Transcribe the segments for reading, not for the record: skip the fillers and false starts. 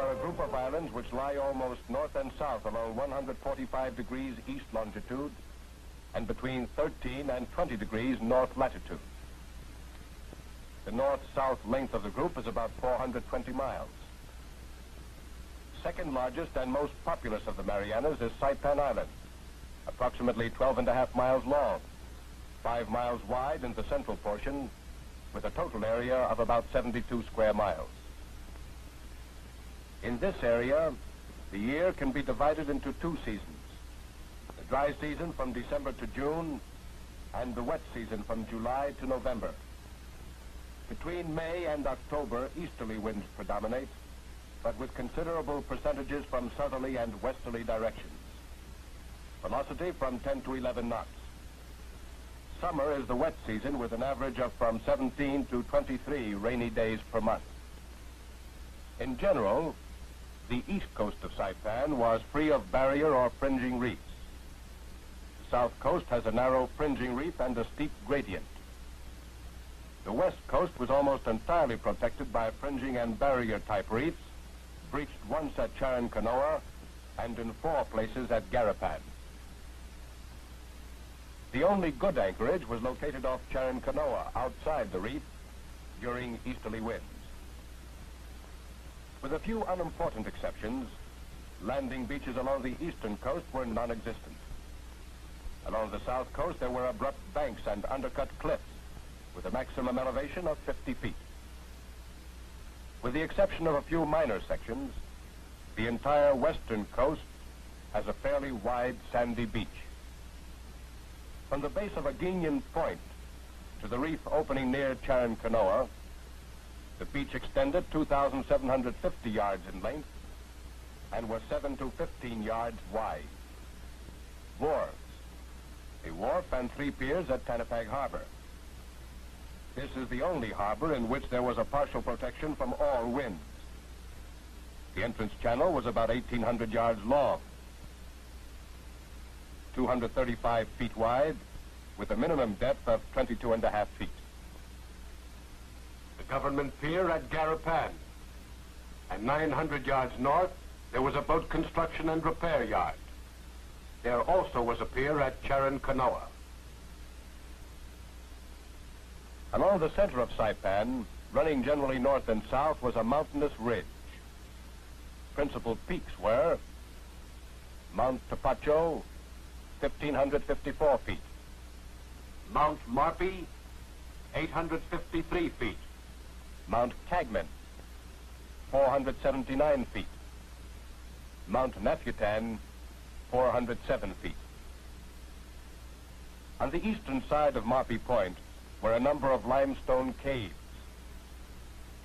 are a group of islands which lie almost north and south along 145 degrees east longitude and between 13 and 20 degrees north latitude. The north-south length of the group is about 420 miles. Second largest and most populous of the Marianas is Saipan Island, approximately 12.5 miles long, 5 miles wide in the central portion, with a total area of about 72 square miles. In this area, the year can be divided into two seasons: the dry season from December to June, and the wet season from July to November. Between May and October, easterly winds predominate, but with considerable percentages from southerly and westerly directions. Velocity from 10 to 11 knots. Summer is the wet season with an average of from 17 to 23 rainy days per month. In general, the east coast of Saipan was free of barrier or fringing reefs. The south coast has a narrow fringing reef and a steep gradient. The west coast was almost entirely protected by fringing and barrier type reefs, breached once at Kanoa and in 4 places at Garapan. The only good anchorage was located off Kanoa, outside the reef, during easterly winds. With a few unimportant exceptions, landing beaches along the eastern coast were non-existent. Along the south coast, there were abrupt banks and undercut cliffs, with a maximum elevation of 50 feet. With the exception of a few minor sections, the entire western coast has a fairly wide sandy beach. From the base of Aguinian Point to the reef opening near Kanoa, the beach extended 2,750 yards in length and was 7 to 15 yards wide. Wharves: a wharf and 3 piers at Tanapag Harbor. This is the only harbor in which there was a partial protection from all winds. The entrance channel was about 1,800 yards long, 235 feet wide, with a minimum depth of 22.5 feet. The government pier at Garapan, and 900 yards north, there was a boat construction and repair yard. There also was a pier at Kanoa. Along the center of Saipan, running generally north and south, was a mountainous ridge. Principal peaks were Mount Tapacho, 1,554 feet. Mount Marpi, 853 feet. Mount Cagman, 479 feet. Mount Nafutan, 407 feet. On the eastern side of Marpi Point were a number of limestone caves.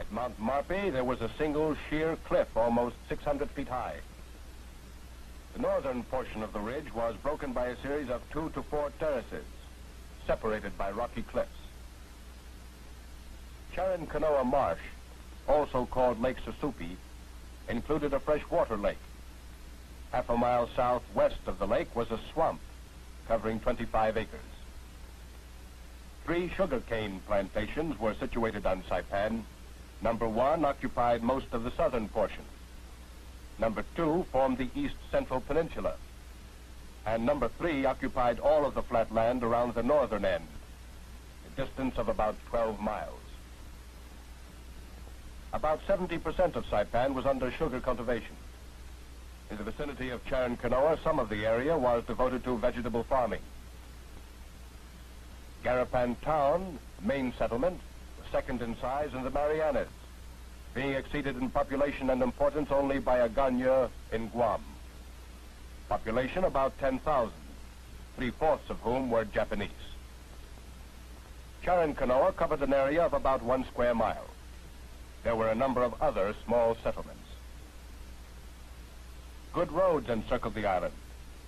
At Mount Marpi, there was a single sheer cliff almost 600 feet high. The northern portion of the ridge was broken by a series of 2 to 4 terraces, separated by rocky cliffs. Kanoa Marsh, also called Lake Susupi, included a freshwater lake. Half a mile southwest of the lake was a swamp covering 25 acres. 3 sugarcane plantations were situated on Saipan. Number 1 occupied most of the southern portion. Number 2 formed the east central peninsula. And number 3 occupied all of the flat land around the northern end, a distance of about 12 miles. About 70% of Saipan was under sugar cultivation. In the vicinity of Kanoa, some of the area was devoted to vegetable farming. Garapan town, main settlement, was second in size in the Marianas, being exceeded in population and importance only by Agana in Guam. Population about 10,000, 3/4 of whom were Japanese. Kanoa covered an area of about 1 square mile. There were a number of other small settlements. Good roads encircled the island,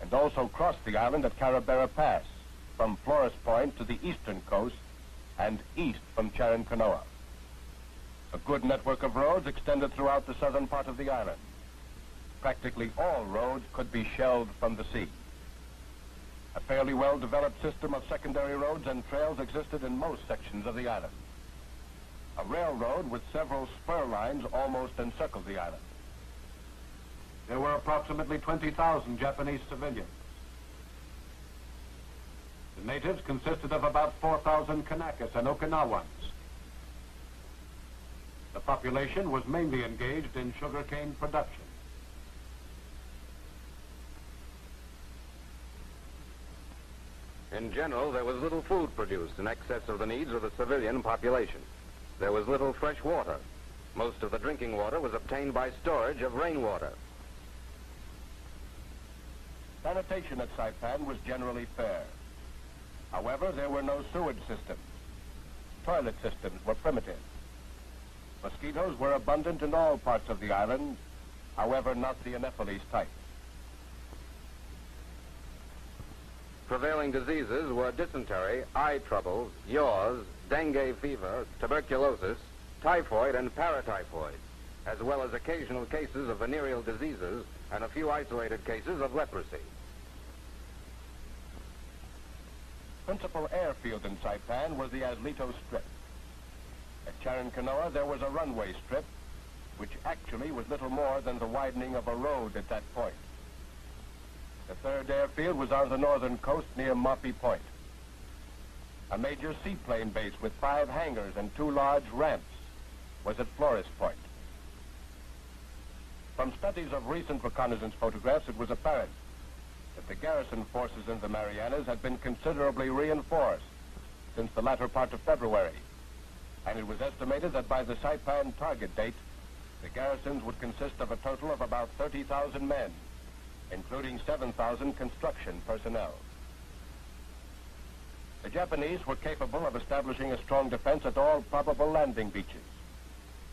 and also crossed the island at Carabera Pass, from Flores Point to the eastern coast, and east from Kanoa. A good network of roads extended throughout the southern part of the island. Practically all roads could be shelled from the sea. A fairly well-developed system of secondary roads and trails existed in most sections of the island. A railroad with several spur lines almost encircled the island. there were approximately 20,000 Japanese civilians. The natives consisted of about 4,000 Kanakas and Okinawans. The population was mainly engaged in sugarcane production. In general, there was little food produced in excess of the needs of the civilian population. There was little fresh water. Most of the drinking water was obtained by storage of rainwater. Sanitation at Saipan was generally fair. However, there were no sewage systems. Toilet systems were primitive. Mosquitoes were abundant in all parts of the island, however, not the Anopheles type. Prevailing diseases were dysentery, eye troubles, yaws, dengue fever, tuberculosis, typhoid and paratyphoid, as well as occasional cases of venereal diseases and a few isolated cases of leprosy. Principal airfield in Saipan was the Aslito Strip. At Charankanoa, there was a runway strip, which actually was little more than the widening of a road at that point. The third airfield was on the northern coast near Mapi Point. A major seaplane base with 5 hangars and 2 large ramps was at Flores Point. From studies of recent reconnaissance photographs, it was apparent that the garrison forces in the Marianas had been considerably reinforced since the latter part of February, and it was estimated that by the Saipan target date, the garrisons would consist of a total of about 30,000 men, including 7,000 construction personnel. The Japanese were capable of establishing a strong defense at all probable landing beaches,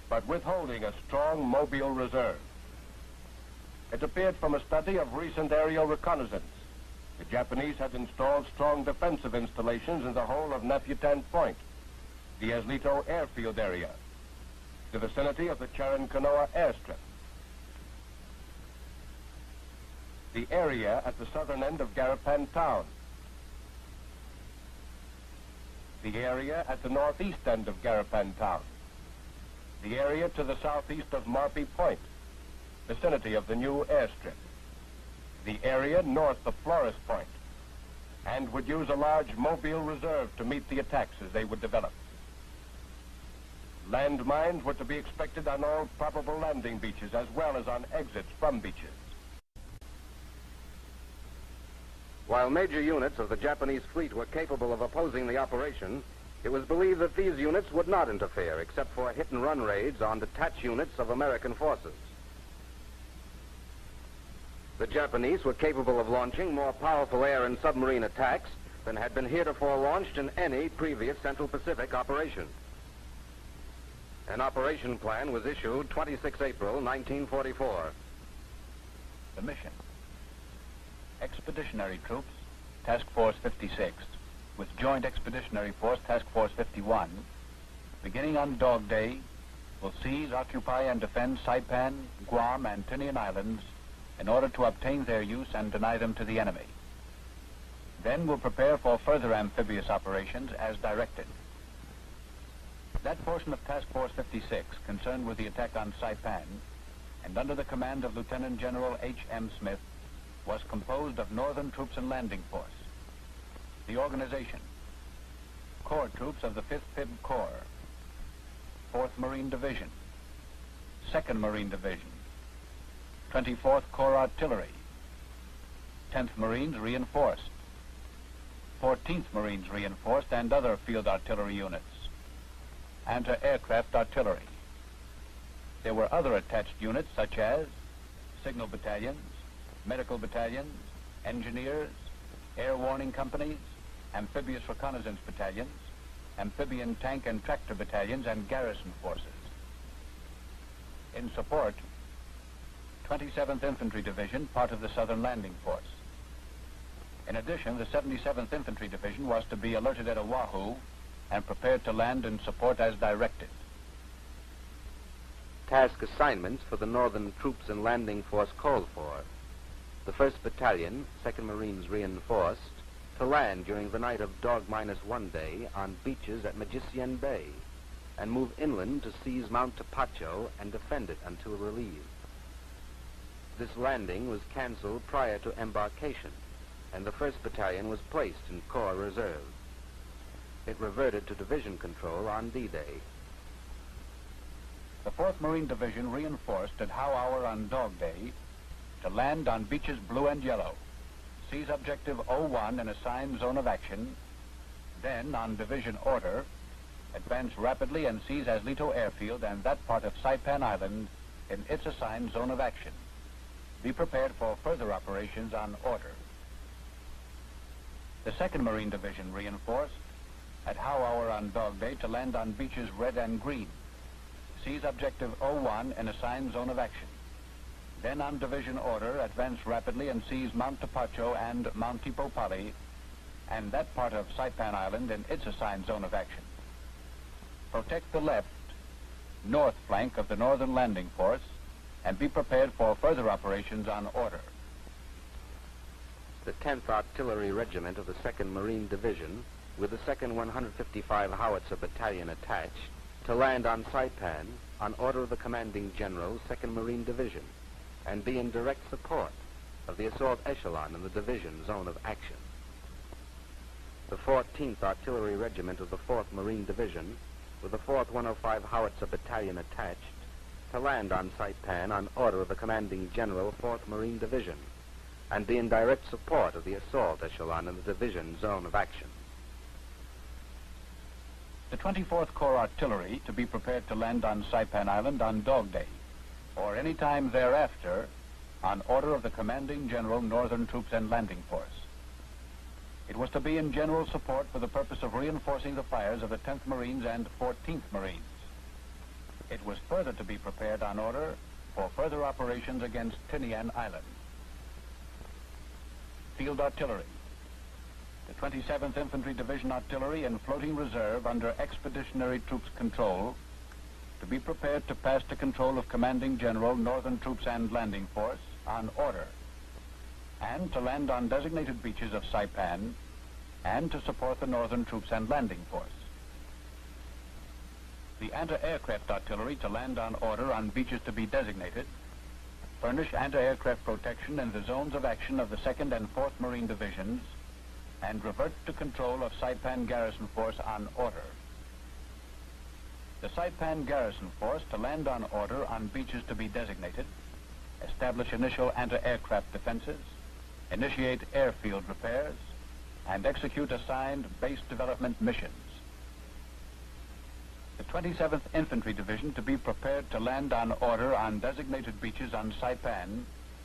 but withholding a strong mobile reserve. It appeared from a study of recent aerial reconnaissance the Japanese had installed strong defensive installations in the whole of Nefutan Point, the Aslito airfield area, the vicinity of the Charankanoa airstrip, the area at the southern end of Garapan Town, the area at the northeast end of Garapan Town, the area to the southeast of Marpi Point, vicinity of the new airstrip, the area north of Flores Point, and would use a large mobile reserve to meet the attacks as they would develop. Landmines were to be expected on all probable landing beaches as well as on exits from beaches. While major units of the Japanese fleet were capable of opposing the operation, it was believed that these units would not interfere except for hit-and-run raids on detached units of American forces. The Japanese were capable of launching more powerful air and submarine attacks than had been heretofore launched in any previous Central Pacific operation. An operation plan was issued 26 April 1944. The mission: Expeditionary Troops, Task Force 56, with Joint Expeditionary Force Task Force 51, beginning on Dog Day, will seize, occupy, and defend Saipan, Guam, and Tinian Islands in order to obtain their use and deny them to the enemy. Then will prepare for further amphibious operations as directed. That portion of Task Force 56 concerned with the attack on Saipan, and under the command of Lieutenant General H.M. Smith, was composed of Northern Troops and Landing Force. The organization: Corps Troops of the 5th Fib Corps, 4th Marine Division, 2nd Marine Division, 24th Corps Artillery, 10th Marines reinforced, 14th Marines reinforced, and other field artillery units, anti-aircraft artillery. There were other attached units such as signal battalions, medical battalions, engineers, air warning companies, amphibious reconnaissance battalions, amphibian tank and tractor battalions, and garrison forces. In support, 27th Infantry Division, part of the Southern Landing Force. In addition, the 77th Infantry Division was to be alerted at Oahu and prepared to land and support as directed. Task assignments for the Northern Troops and Landing Force called for: the 1st Battalion, 2nd Marines reinforced, to land during the night of Dog-1 day on beaches at Magician Bay and move inland to seize Mount Tapacho and defend it until relieved. This landing was canceled prior to embarkation, and the 1st Battalion was placed in Corps Reserve. It reverted to division control on D-Day. The 4th Marine Division reinforced at Howe Hour on Dog Day to land on beaches blue and yellow, seize objective 01 in assigned zone of action, then, on division order, advance rapidly and seize Aslito Airfield and that part of Saipan Island in its assigned zone of action. Be prepared for further operations on order. The 2nd Marine Division reinforced at Howe Hour on Dog Day to land on beaches red and green, seize objective 01 in assigned zone of action. Then, on division order, advance rapidly and seize Mount Tapacho and Mount Tipopali and that part of Saipan Island in its assigned zone of action. Protect the left, north flank of the Northern Landing Force and be prepared for further operations on order. The 10th Artillery Regiment of the 2nd Marine Division, with the 2nd 155 Howitzer Battalion attached, to land on Saipan on order of the Commanding General, 2nd Marine Division, and be in direct support of the assault echelon in the division zone of action. The 14th Artillery Regiment of the 4th Marine Division, with the 4th 105 Howitzer Battalion attached, to land on Saipan on order of the Commanding General, 4th Marine Division, and be in direct support of the assault echelon in the division zone of action. The 24th Corps Artillery to be prepared to land on Saipan Island on Dog Day, or any time thereafter, on order of the Commanding General, Northern Troops and Landing Force. It was to be in general support for the purpose of reinforcing the fires of the 10th Marines and 14th Marines. It was further to be prepared on order for further operations against Tinian Island. Field Artillery. The 27th Infantry Division Artillery in floating reserve under Expeditionary Troops control to be prepared to pass to control of Commanding General, Northern Troops and Landing Force on order, and to land on designated beaches of Saipan and to support the Northern Troops and Landing Force. The anti-aircraft artillery to land on order on beaches to be designated, furnish anti-aircraft protection in the zones of action of the 2nd and 4th Marine Divisions, and revert to control of Saipan Garrison Force on order. The Saipan Garrison Force to land on order on beaches to be designated, establish initial anti-aircraft defenses, initiate airfield repairs, and execute assigned base development missions. The 27th Infantry Division to be prepared to land on order on designated beaches on Saipan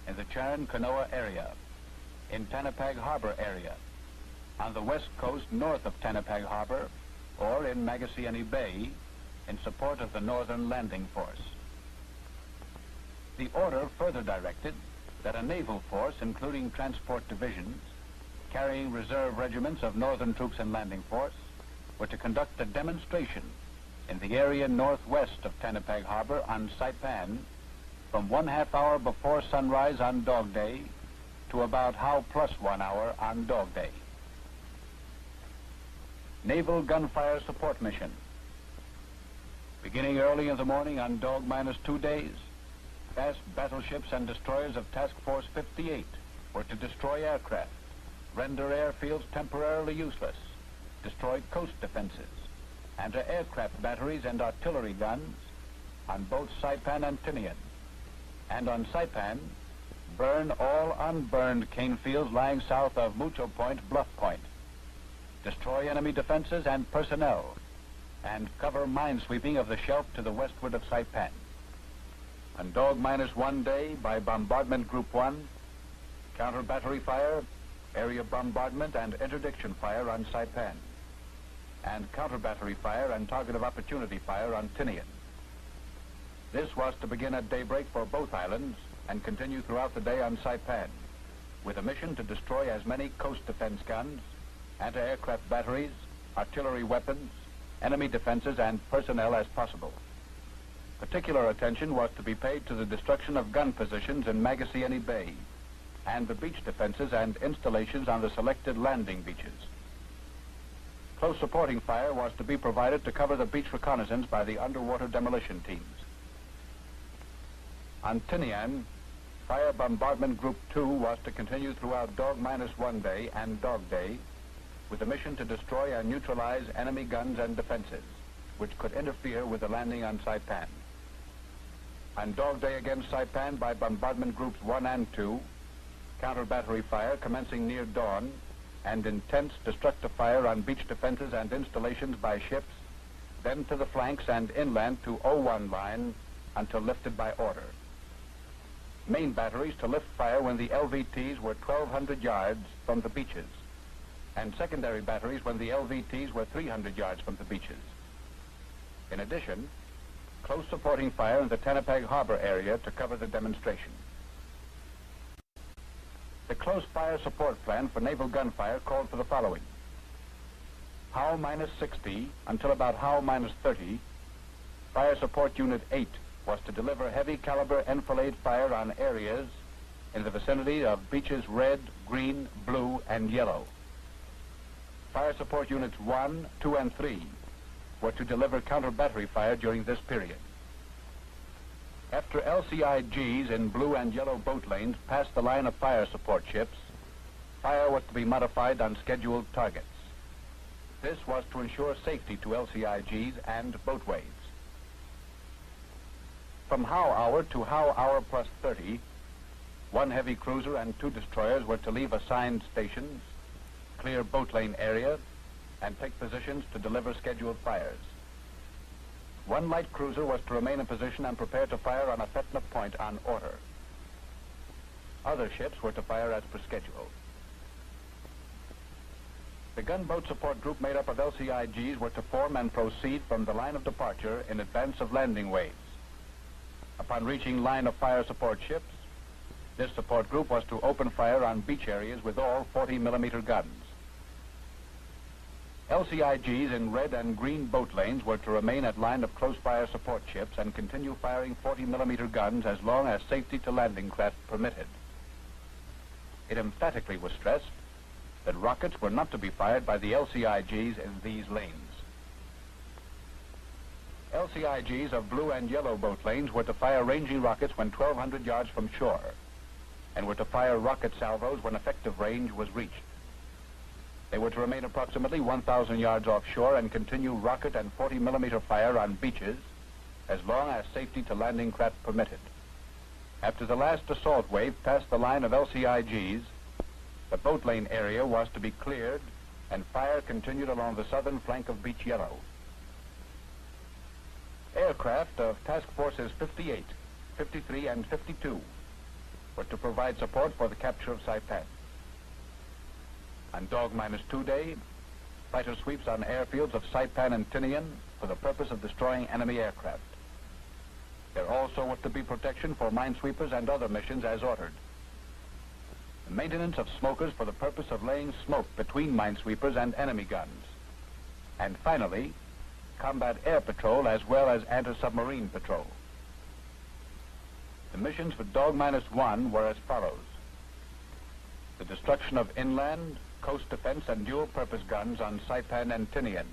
in the Charan-Kanoa area, in Tanapag Harbor area, on the west coast north of Tanapag Harbor, or in Magasiani Bay in support of the Northern Landing Force. The order further directed that a naval force, including transport divisions, carrying reserve regiments of Northern Troops and Landing Force, were to conduct a demonstration in the area northwest of Tanapag Harbor on Saipan from 1/2 hour before sunrise on Dog Day to about Howe plus 1 hour on Dog Day. Naval Gunfire Support Mission. Beginning early in the morning on Dog minus 2 days, fast battleships and destroyers of Task Force 58 were to destroy aircraft, render airfields temporarily useless, destroy coast defenses, anti-aircraft batteries and artillery guns on both Saipan and Tinian, and on Saipan, burn all unburned cane fields lying south of Mucho Point, Bluff Point, destroy enemy defenses and personnel, and cover minesweeping of the shelf to the westward of Saipan. On Dog minus 1 day, by Bombardment Group 1, counter-battery fire, area bombardment, and interdiction fire on Saipan, and counter-battery fire and target of opportunity fire on Tinian. This was to begin at daybreak for both islands and continue throughout the day on Saipan, with a mission to destroy as many coast defense guns, anti-aircraft batteries, artillery weapons, enemy defenses, and personnel as possible. Particular attention was to be paid to the destruction of gun positions in Magasiani Bay and the beach defenses and installations on the selected landing beaches. Close supporting fire was to be provided to cover the beach reconnaissance by the underwater demolition teams. On Tinian, Fire Bombardment Group 2 was to continue throughout Dog-1 day and Dog Day with a mission to destroy and neutralize enemy guns and defenses, which could interfere with the landing on Saipan. On Dog Day against Saipan by Bombardment Groups 1 and 2, counter-battery fire commencing near dawn and intense destructive fire on beach defenses and installations by ships, then to the flanks and inland to O1 line until lifted by order. Main batteries to lift fire when the LVTs were 1,200 yards from the beaches, and secondary batteries when the LVTs were 300 yards from the beaches. In addition, close supporting fire in the Tennepeg Harbor area to cover the demonstration. The close fire support plan for naval gunfire called for the following. Howe -60 until about Howe -30, Fire Support Unit 8 was to deliver heavy caliber enfilade fire on areas in the vicinity of beaches red, green, blue, and yellow. Fire Support Units 1, 2, and 3 were to deliver counter-battery fire during this period. After LCIGs in blue and yellow boat lanes passed the line of fire support ships, fire was to be modified on scheduled targets. This was to ensure safety to LCIGs and boatways. From Howe Hour to Howe Hour +30, 1 heavy cruiser and 2 destroyers were to leave assigned stations, clear boat lane area, and take positions to deliver scheduled fires. 1 light cruiser was to remain in position and prepare to fire on a Fetna point on order. Other ships were to fire as per schedule. The gunboat support group made up of LCIGs were to form and proceed from the line of departure in advance of landing waves. Upon reaching line of fire support ships, this support group was to open fire on beach areas with all 40mm guns. LCIGs in red and green boat lanes were to remain at line of close fire support ships and continue firing 40mm guns as long as safety to landing craft permitted. It emphatically was stressed that rockets were not to be fired by the LCIGs in these lanes. LCIGs of blue and yellow boat lanes were to fire ranging rockets when 1,200 yards from shore, and were to fire rocket salvos when effective range was reached. They were to remain approximately 1,000 yards offshore and continue rocket and 40mm fire on beaches as long as safety to landing craft permitted. After the last assault wave passed the line of LCIGs, the boat lane area was to be cleared and fire continued along the southern flank of Beach Yellow. Aircraft of Task Forces 58, 53, and 52 were to provide support for the capture of Saipan. On Dog-2 day, fighter sweeps on airfields of Saipan and Tinian for the purpose of destroying enemy aircraft. There also was to be protection for minesweepers and other missions as ordered. The maintenance of smokers for the purpose of laying smoke between minesweepers and enemy guns. And finally, combat air patrol as well as anti-submarine patrol. The missions for Dog-1 were as follows. The destruction of inland, coast defense, and dual-purpose guns on Saipan and Tinian.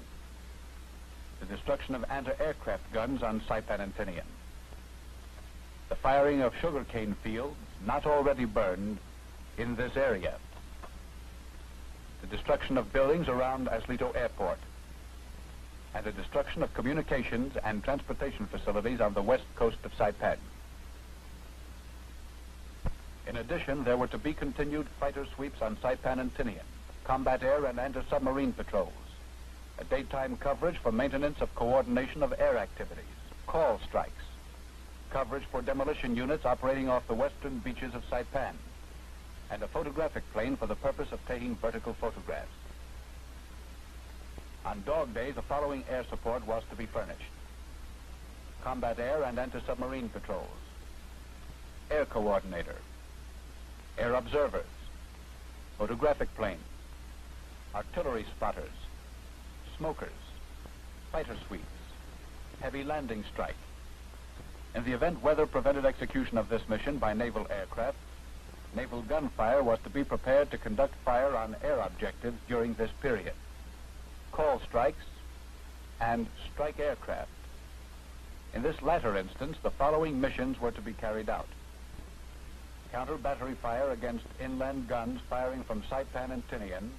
The destruction of anti-aircraft guns on Saipan and Tinian. The firing of sugarcane fields not already burned in this area. The destruction of buildings around Aslito Airport. And the destruction of communications and transportation facilities on the west coast of Saipan. In addition, there were to be continued fighter sweeps on Saipan and Tinian, combat air and anti-submarine patrols, a daytime coverage for maintenance of coordination of air activities, call strikes, coverage for demolition units operating off the western beaches of Saipan, and a photographic plane for the purpose of taking vertical photographs. On Dog Day, the following air support was to be furnished. Combat air and anti-submarine patrols, air coordinator, air observers, photographic plane, artillery spotters, smokers, fighter sweeps, heavy landing strike. In the event weather prevented execution of this mission by naval aircraft, naval gunfire was to be prepared to conduct fire on air objectives during this period. Call strikes and strike aircraft. In this latter instance, the following missions were to be carried out. counter-battery fire against inland guns firing from Saipan and Tinian,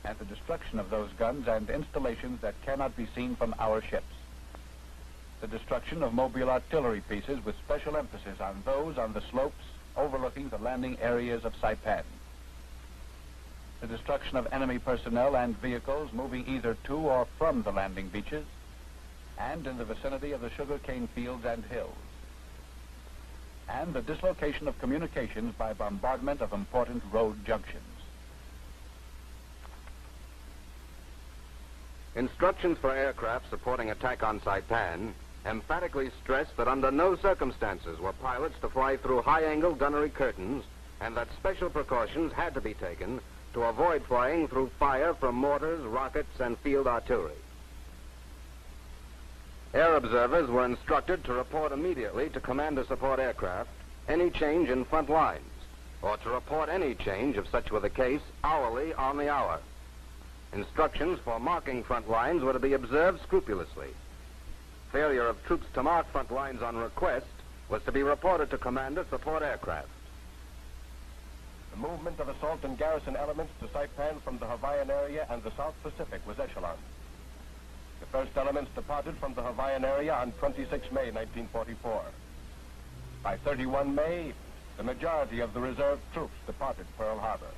and the destruction of those guns and installations that cannot be seen from our ships. The destruction of mobile artillery pieces with special emphasis on those on the slopes overlooking the landing areas of Saipan. The destruction of enemy personnel and vehicles moving either to or from the landing beaches and in the vicinity of the sugarcane fields and hills. And the dislocation of communications by bombardment of important road junctions. Instructions for aircraft supporting attack on Saipan emphatically stressed that under no circumstances were pilots to fly through high-angle gunnery curtains, and that special precautions had to be taken to avoid flying through fire from mortars, rockets, and field artillery. Air observers were instructed to report immediately to commander support aircraft any change in front lines, or to report any change, if such were the case, hourly on the hour. Instructions for marking front lines were to be observed scrupulously. Failure of troops to mark front lines on request was to be reported to commander support aircraft. The movement of assault and garrison elements to Saipan from the Hawaiian area and the South Pacific was echeloned. The first elements departed from the Hawaiian area on 26 May 1944. By 31 May, the majority of the reserve troops departed Pearl Harbor.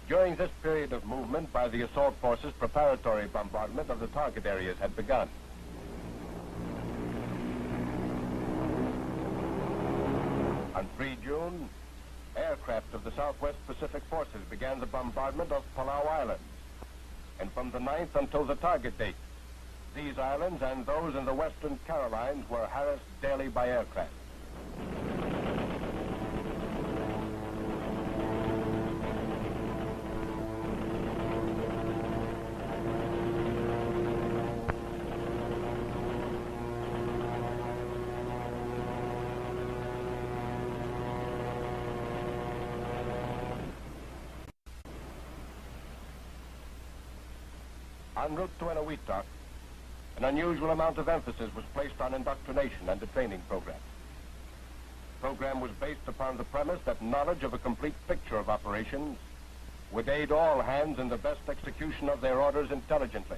During this period of movement by the assault forces, preparatory bombardment of the target areas had begun. On 3 June, aircraft of the Southwest Pacific Forces began the bombardment of Palau Islands. And from the 9th until the target date, these islands and those in the Western Carolines were harassed daily by aircraft. En route to Eniwetok, an unusual amount of emphasis was placed on indoctrination and the training program. The program was based upon the premise that knowledge of a complete picture of operations would aid all hands in the best execution of their orders intelligently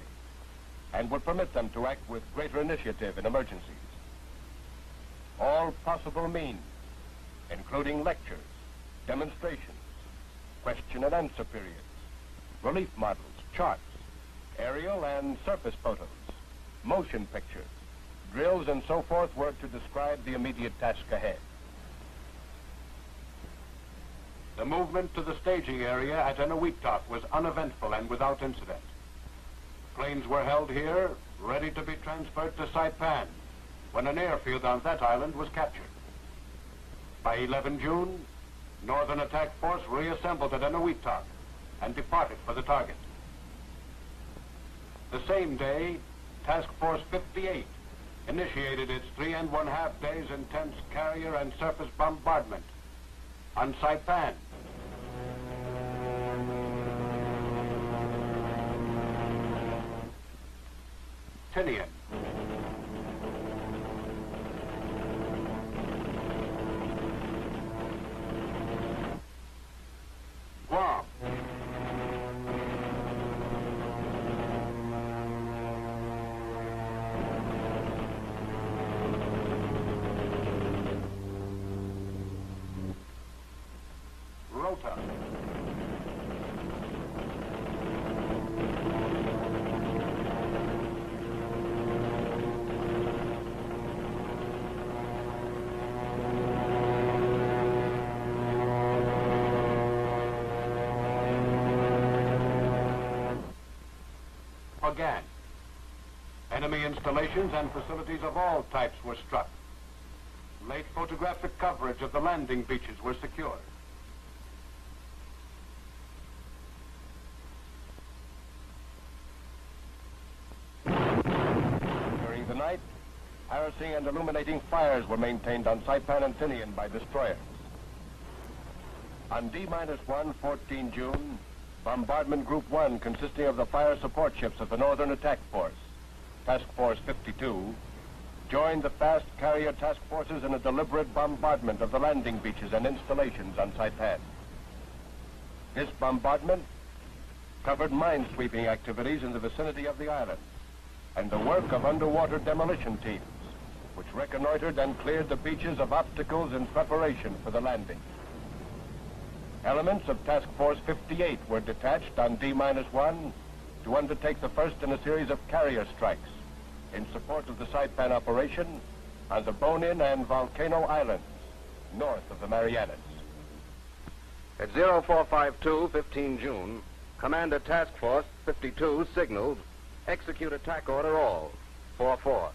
and would permit them to act with greater initiative in emergencies. All possible means, including lectures, demonstrations, question and answer periods, relief models, charts, aerial and surface photos, motion pictures, drills, and so forth were to describe the immediate task ahead. The movement to the staging area at Eniwetok was uneventful and without incident. Planes were held here, ready to be transferred to Saipan, when an airfield on that island was captured. By 11 June, Northern Attack Force reassembled at Eniwetok and departed for the target. The same day, Task Force 58 initiated its 3½ days intense carrier and surface bombardment on Saipan. Tinian. Guam. Rota. Again, enemy installations and facilities of all types were struck. Late photographic coverage of the landing beaches were secured. During the night, harassing and illuminating fires were maintained on Saipan and Tinian by destroyers. On D-1, 14 June, Bombardment Group 1, consisting of the fire support ships of the Northern Attack Force, Task Force 52, joined the fast carrier task forces in a deliberate bombardment of the landing beaches and installations on Saipan. This bombardment covered mine-sweeping activities in the vicinity of the island and the work of underwater demolition teams, which reconnoitered and cleared the beaches of obstacles in preparation for the landing. Elements of Task Force 58 were detached on D-1 to undertake the first in a series of carrier strikes in support of the Saipan operation on the Bonin and Volcano Islands, north of the Marianas. At 0452, 15 June, Commander Task Force 52 signaled, execute attack order all, 4-4.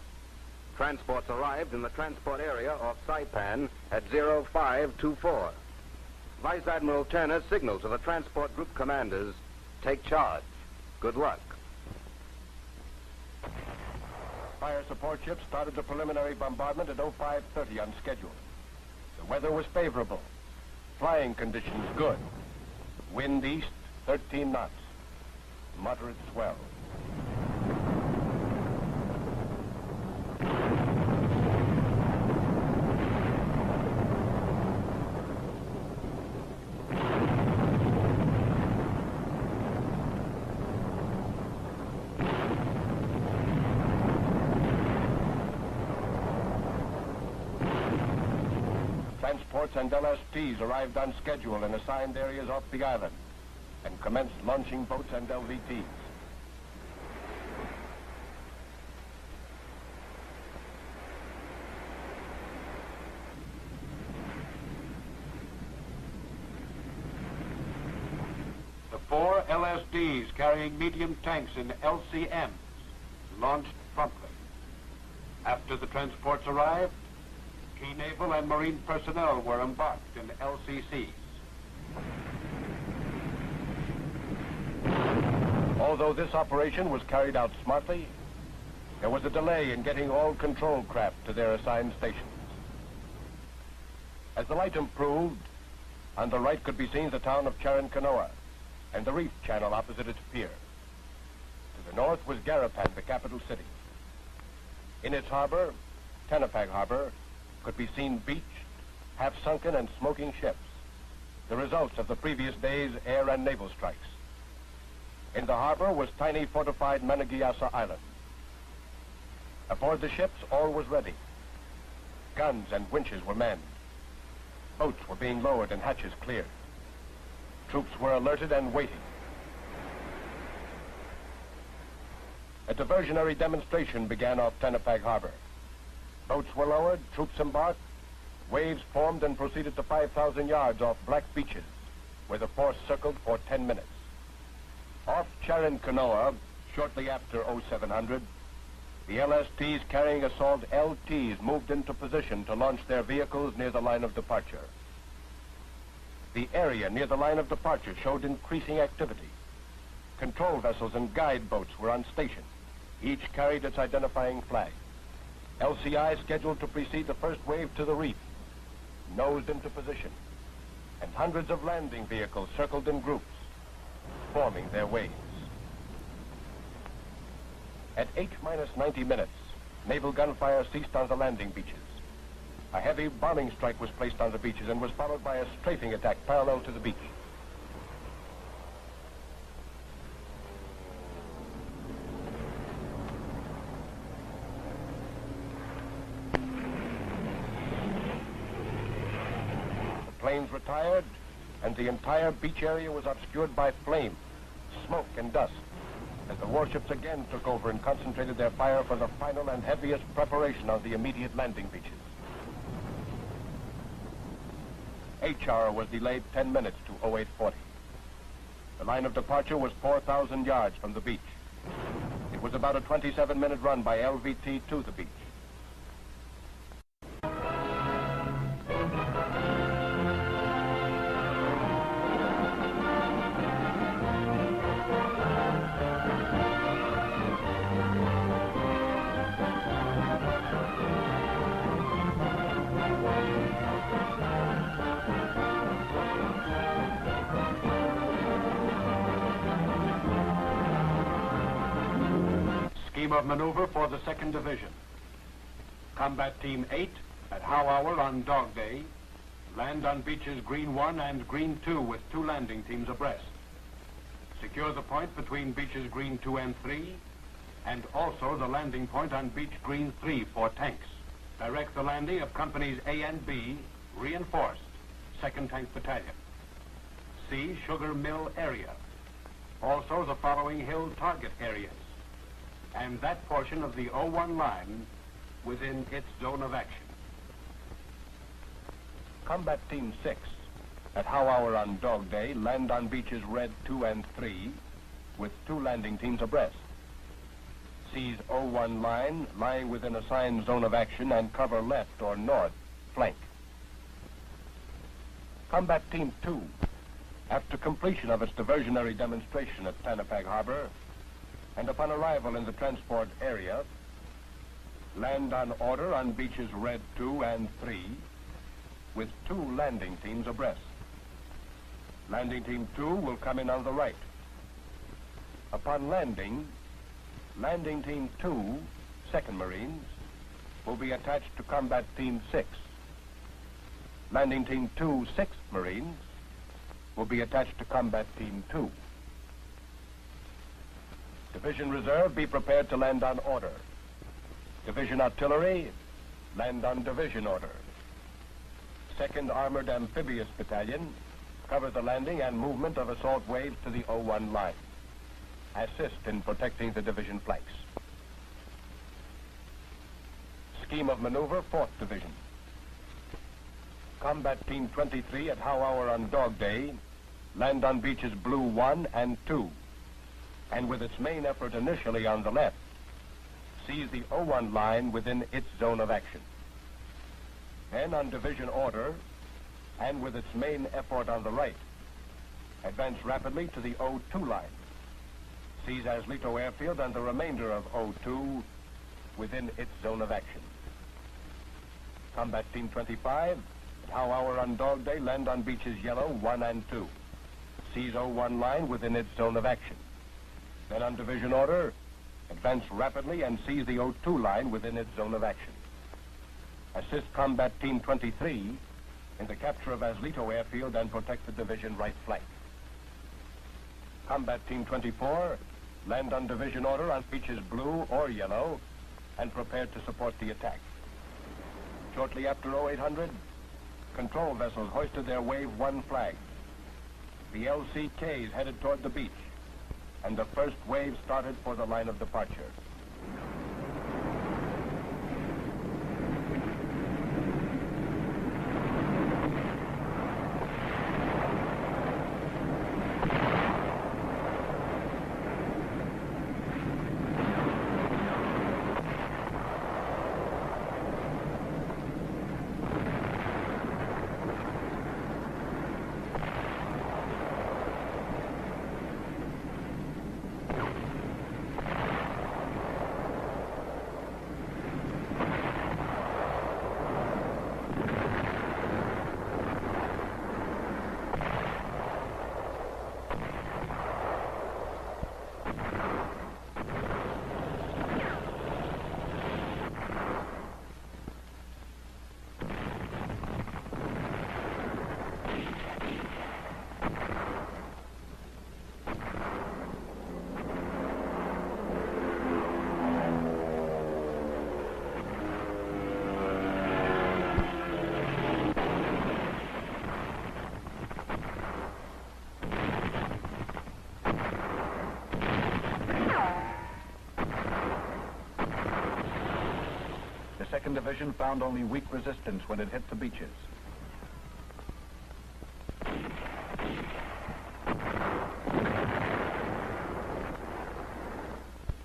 Transports arrived in the transport area off Saipan at 0524. Vice Admiral Turner signaled to the transport group commanders, take charge. Good luck. Fire support ships started the preliminary bombardment at 0530 on schedule. The weather was favorable. Flying conditions good. Wind east, 13 knots. Moderate swell. Transports and LSTs arrived on schedule in assigned areas off the island and commenced launching boats and LVTs. The 4 LSDs carrying medium tanks in LCMs launched promptly. After the transports arrived, key naval and marine personnel were embarked in LCCs. Although this operation was carried out smartly, there was a delay in getting all control craft to their assigned stations. As the light improved, on the right could be seen the town of Charincanoa and the reef channel opposite its pier. To the north was Garapan, the capital city. In its harbor, Tenapag Harbor, could be seen beached, half-sunken and smoking ships, the results of the previous day's air and naval strikes. In the harbor was tiny fortified Managiasa Island. Aboard the ships, all was ready. Guns and winches were manned. Boats were being lowered and hatches cleared. Troops were alerted and waiting. A diversionary demonstration began off Tenapag Harbor. Boats were lowered, troops embarked, waves formed and proceeded to 5,000 yards off black beaches, where the force circled for 10 minutes. Off Charincanoa, shortly after 0700, the LSTs carrying assault LTs moved into position to launch their vehicles near the line of departure. The area near the line of departure showed increasing activity. Control vessels and guide boats were on station. Each carried its identifying flag. LCI scheduled to precede the first wave to the reef, nosed into position, and hundreds of landing vehicles circled in groups, forming their waves. At 8-90 minutes, naval gunfire ceased on the landing beaches. A heavy bombing strike was placed on the beaches and was followed by a strafing attack parallel to the beach. Planes retired, and the entire beach area was obscured by flame, smoke, and dust, as the warships again took over and concentrated their fire for the final and heaviest preparation on the immediate landing beaches. HR was delayed 10 minutes to 0840. The line of departure was 4,000 yards from the beach. It was about a 27-minute run by LVT to the beach. Scheme of maneuver for the 2nd Division. Combat Team 8 at How Hour on Dog Day land on beaches Green 1 and Green 2 with 2 landing teams abreast. Secure the point between beaches Green 2 and 3 and also the landing point on beach Green 3 for tanks. Direct the landing of companies A and B, reinforced, 2nd Tank Battalion. C, Sugar Mill area. Also the following hill target areas and that portion of the 01 line within its zone of action. Combat Team 6 at How Hour on Dog Day land on beaches Red 2 and 3 with 2 landing teams abreast. Seize 01 line lying within assigned zone of action and cover left or north flank. Combat Team 2, after completion of its diversionary demonstration at Tanapag Harbor and upon arrival in the transport area, land on order on beaches Red 2 and 3 with 2 landing teams abreast. Landing Team 2 will come in on the right. Upon landing, Landing Team 2, 2nd Marines, will be attached to Combat Team 6. Landing Team 2, 6th Marines, will be attached to Combat Team 2. Division Reserve, be prepared to land on order. Division Artillery, land on division order. 2nd Armored Amphibious Battalion, cover the landing and movement of assault waves to the 01 line. Assist in protecting the division flanks. Scheme of maneuver, 4th Division. Combat Team 23 at How Hour on Dog Day, land on beaches Blue 1 and 2, and with its main effort initially on the left, seize the 01 line within its zone of action. Then on division order, and with its main effort on the right, advance rapidly to the 02 line. Seize Aslito Airfield and the remainder of 02 within its zone of action. Combat Team 25, at How Hour on Dog Day, land on beaches Yellow 1 and 2. Seize 01 line within its zone of action. Then on division order, advance rapidly and seize the 02 line within its zone of action. Assist Combat Team 23 in the capture of Aslito Airfield and protect the division right flank. Combat Team 24, land on division order on beaches Blue or Yellow and prepare to support the attack. Shortly after 0800, control vessels hoisted their Wave 1 flags. The LCKs headed toward the beach, and the first wave started for the line of departure. The 2nd Division found only weak resistance when it hit the beaches.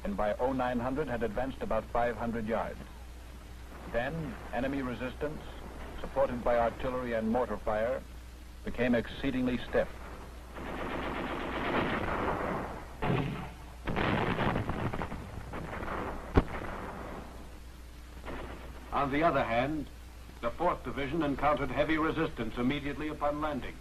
And by 0900 had advanced about 500 yards. Then, enemy resistance, supported by artillery and mortar fire, became exceedingly stiff. On the other hand, the 4th Division encountered heavy resistance immediately upon landing.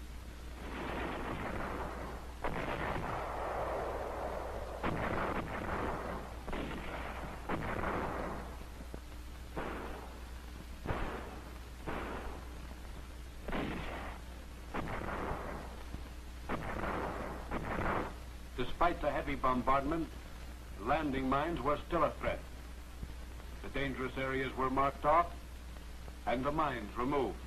Despite the heavy bombardment, landing mines were still a threat. The dangerous areas were marked off and the mines removed.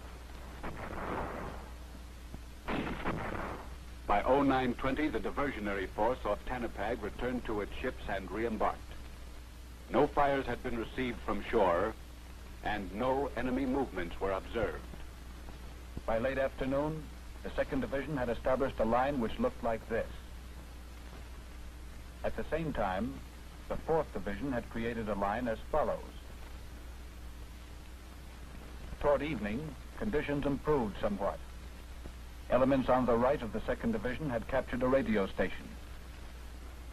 By 0920, the diversionary force off Tanapag returned to its ships and re-embarked. No fires had been received from shore, and no enemy movements were observed. By late afternoon, the 2nd Division had established a line which looked like this. At the same time, the 4th Division had created a line as follows. Toward evening, conditions improved somewhat. Elements on the right of the 2nd Division had captured a radio station.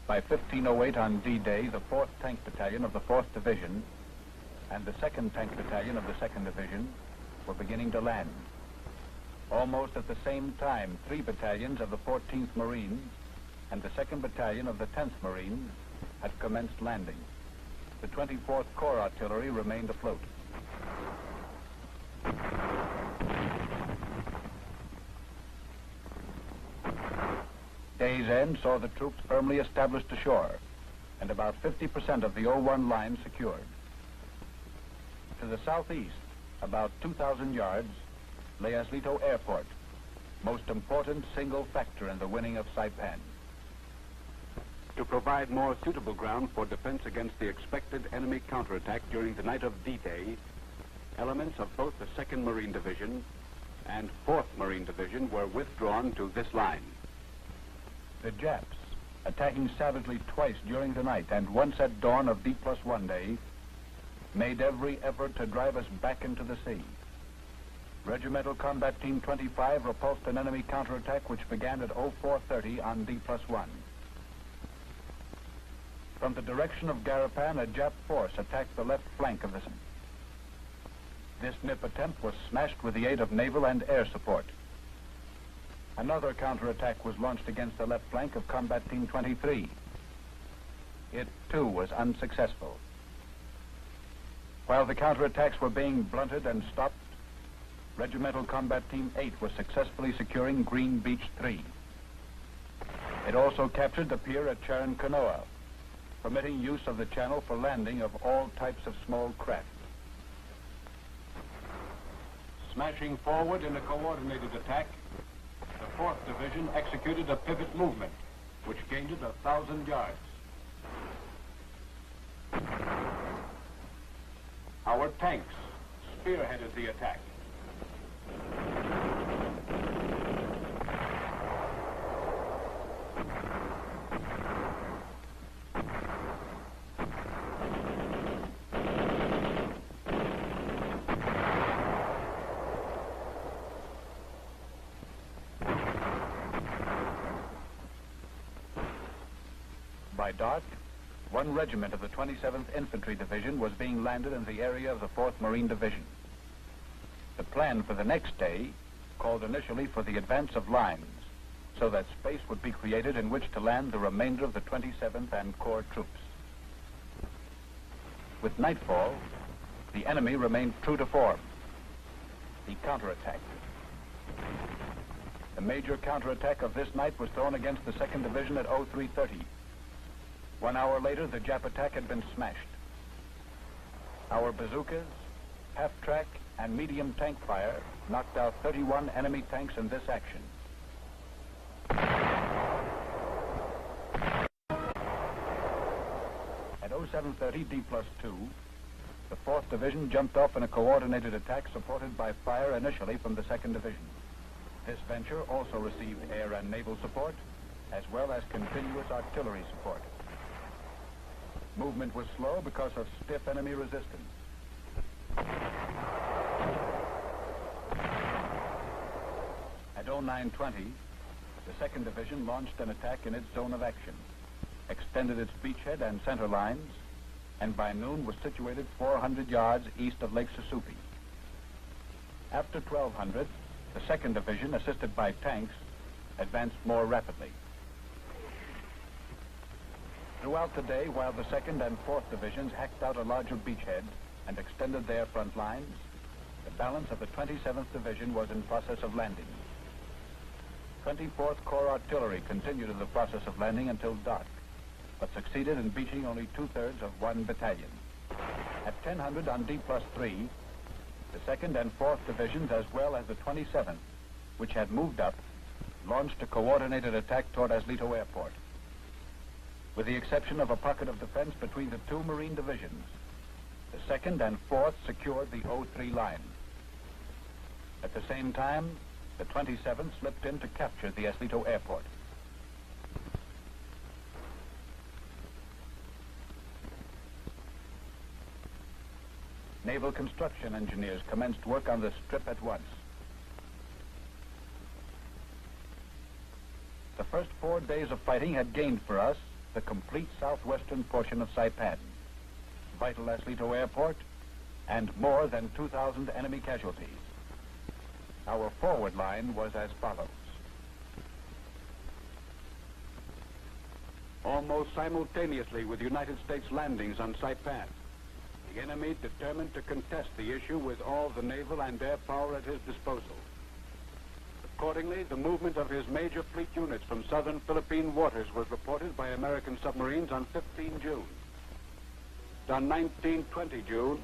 By 15:08 on D-Day, the 4th Tank Battalion of the 4th Division and the 2nd Tank Battalion of the 2nd Division were beginning to land. Almost at the same time, 3 battalions of the 14th Marines and the 2nd Battalion of the 10th Marines had commenced landing. The 24th Corps Artillery remained afloat. Day's end saw the troops firmly established ashore and about 50% of the 01 line secured. To the southeast, about 2,000 yards, lay Aslito Airport, most important single factor in the winning of Saipan. To provide more suitable ground for defense against the expected enemy counterattack during the night of D-Day, elements of both the 2nd Marine Division and 4th Marine Division were withdrawn to this line. The Japs, attacking savagely twice during the night and once at dawn of D+1 day, made every effort to drive us back into the sea. Regimental Combat Team 25 repulsed an enemy counterattack which began at 0430 on D+1. From the direction of Garapan, a Jap force attacked the left flank of the sea. This NIP attempt was smashed with the aid of naval and air support. Another counterattack was launched against the left flank of Combat Team 23. It, too, was unsuccessful. While the counterattacks were being blunted and stopped, Regimental Combat Team 8 was successfully securing Green Beach 3. It also captured the pier at Charan Canoa, permitting use of the channel for landing of all types of small craft. Smashing forward in a coordinated attack, the 4th Division executed a pivot movement, which gained it 1,000 yards. Our tanks spearheaded the attack. By dark, one regiment of the 27th Infantry Division was being landed in the area of the 4th Marine Division. The plan for the next day called initially for the advance of lines, so that space would be created in which to land the remainder of the 27th and Corps troops. With nightfall, the enemy remained true to form. He counterattacked. The major counterattack of this night was thrown against the 2nd Division at 0330. 1 hour later, the Jap attack had been smashed. Our bazookas, half-track, and medium tank fire knocked out 31 enemy tanks in this action. At 0730 D+2, the 4th Division jumped off in a coordinated attack supported by fire initially from the 2nd Division. This venture also received air and naval support, as well as continuous artillery support. Movement was slow because of stiff enemy resistance. At 0920, the 2nd Division launched an attack in its zone of action, extended its beachhead and center lines, and by noon was situated 400 yards east of Lake Susupi. After 1200, the 2nd Division, assisted by tanks, advanced more rapidly. Throughout the day, while the 2nd and 4th Divisions hacked out a larger beachhead and extended their front lines, the balance of the 27th Division was in process of landing. 24th Corps Artillery continued in the process of landing until dark, but succeeded in beaching only two-thirds of one battalion. At 1000 on D+3, the 2nd and 4th Divisions, as well as the 27th, which had moved up, launched a coordinated attack toward Aslito Airport. With the exception of a pocket of defense between the two Marine divisions, the 2nd and 4th secured the O3 line. At the same time, the 27th slipped in to capture the Aslito Airport. Naval construction engineers commenced work on the strip at once. The first 4 days of fighting had gained for us the complete southwestern portion of Saipan, vital Aslito Airport, and more than 2,000 enemy casualties. Our forward line was as follows. Almost simultaneously with United States landings on Saipan, the enemy determined to contest the issue with all the naval and air power at his disposal. Accordingly, the movement of his major fleet units from southern Philippine waters was reported by American submarines on 15 June. On 19-20 June,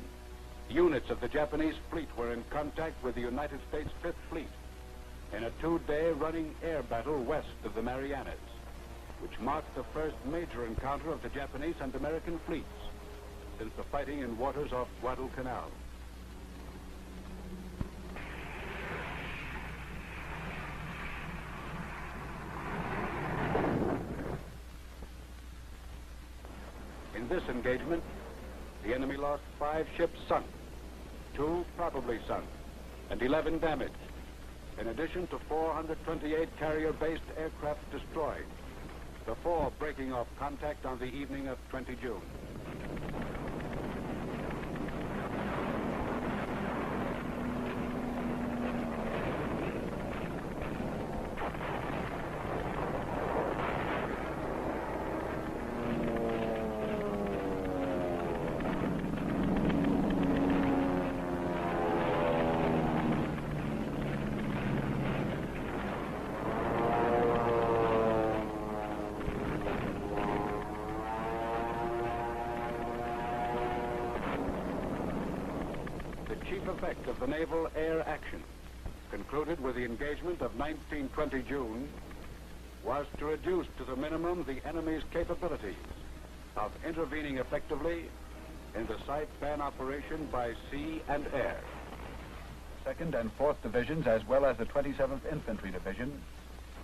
units of the Japanese fleet were in contact with the United States Fifth Fleet in a 2-day running air battle west of the Marianas, which marked the first major encounter of the Japanese and American fleets since the fighting in waters off Guadalcanal. In this engagement, the enemy lost 5 ships sunk, 2 probably sunk, and 11 damaged, in addition to 428 carrier-based aircraft destroyed, before breaking off contact on the evening of 20 June. The chief effect of the naval air action, concluded with the engagement of 19-20 June, was to reduce to the minimum the enemy's capabilities of intervening effectively in the Saipan operation by sea and air. 2nd and 4th Divisions, as well as the 27th Infantry Division,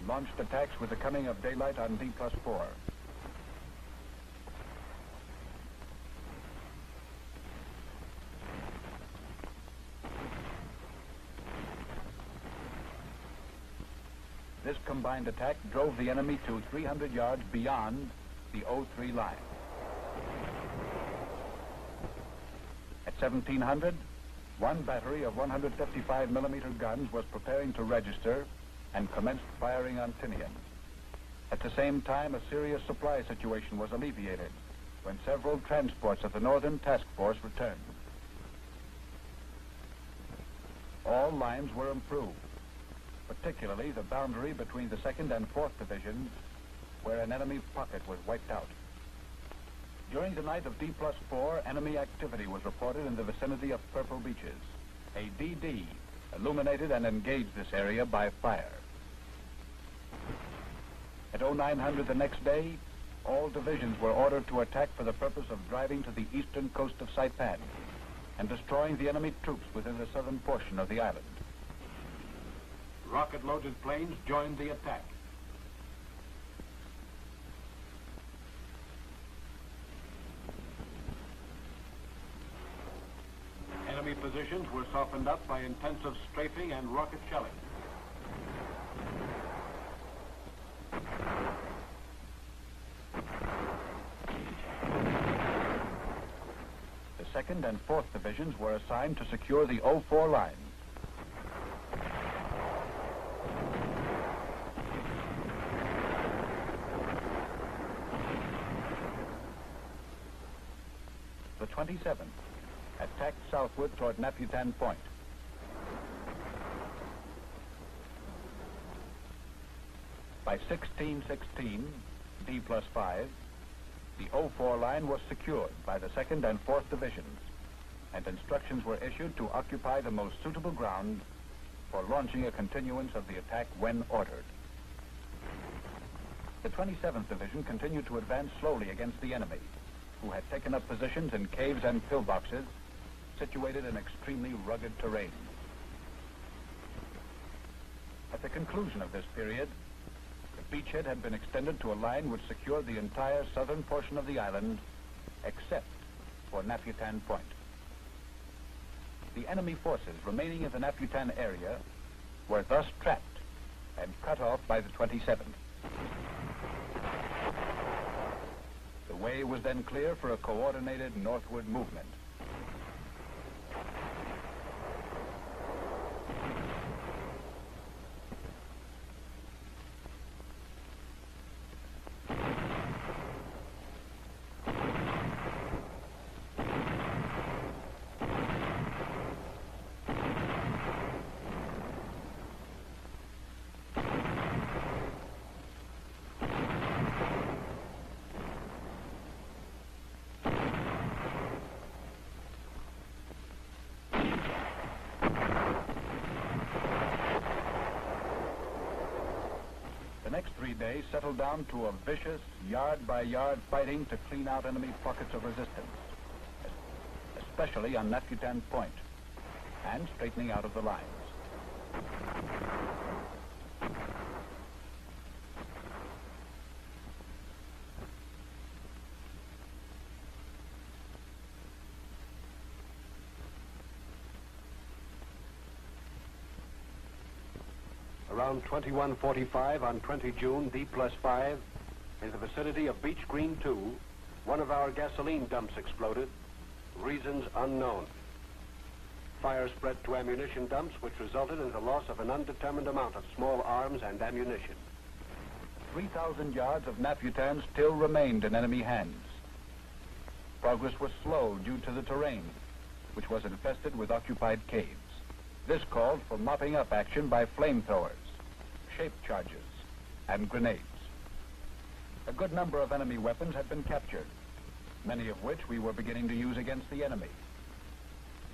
launched attacks with the coming of daylight on D+4. This combined attack drove the enemy to 300 yards beyond the O3 line. At 1700, one battery of 155mm guns was preparing to register and commenced firing on Tinian. At the same time, a serious supply situation was alleviated when several transports of the Northern Task Force returned. All lines were improved, particularly the boundary between the 2nd and 4th Divisions, where an enemy pocket was wiped out. During the night of D+4, enemy activity was reported in the vicinity of Purple Beaches. A DD illuminated and engaged this area by fire. At 0900 the next day, all divisions were ordered to attack for the purpose of driving to the eastern coast of Saipan and destroying the enemy troops within the southern portion of the island. Rocket-loaded planes joined the attack. Enemy positions were softened up by intensive strafing and rocket shelling. The 2nd and 4th Divisions were assigned to secure the O4 line. The 27th attacked southward toward Naputan Point. By 1616, D+5, the 04 line was secured by the 2nd and 4th Divisions, and instructions were issued to occupy the most suitable ground for launching a continuance of the attack when ordered. The 27th Division continued to advance slowly against the enemy, who had taken up positions in caves and pillboxes situated in extremely rugged terrain. At the conclusion of this period, the beachhead had been extended to a line which secured the entire southern portion of the island, except for Naputan Point. The enemy forces remaining in the Naputan area were thus trapped and cut off by the 27th. The way was then clear for a coordinated northward movement. The next 3 days settled down to a vicious, yard-by-yard fighting to clean out enemy pockets of resistance, especially on Naputan Point, and straightening out of the lines. Around 21:45 on 20 June, D+5, in the vicinity of Beach Green 2, one of our gasoline dumps exploded. Reasons unknown. Fire spread to ammunition dumps, which resulted in the loss of an undetermined amount of small arms and ammunition. 3,000 yards of Naputan still remained in enemy hands. Progress was slow due to the terrain, which was infested with occupied caves. This called for mopping up action by flamethrowers, shape charges, and grenades. A good number of enemy weapons had been captured, many of which we were beginning to use against the enemy.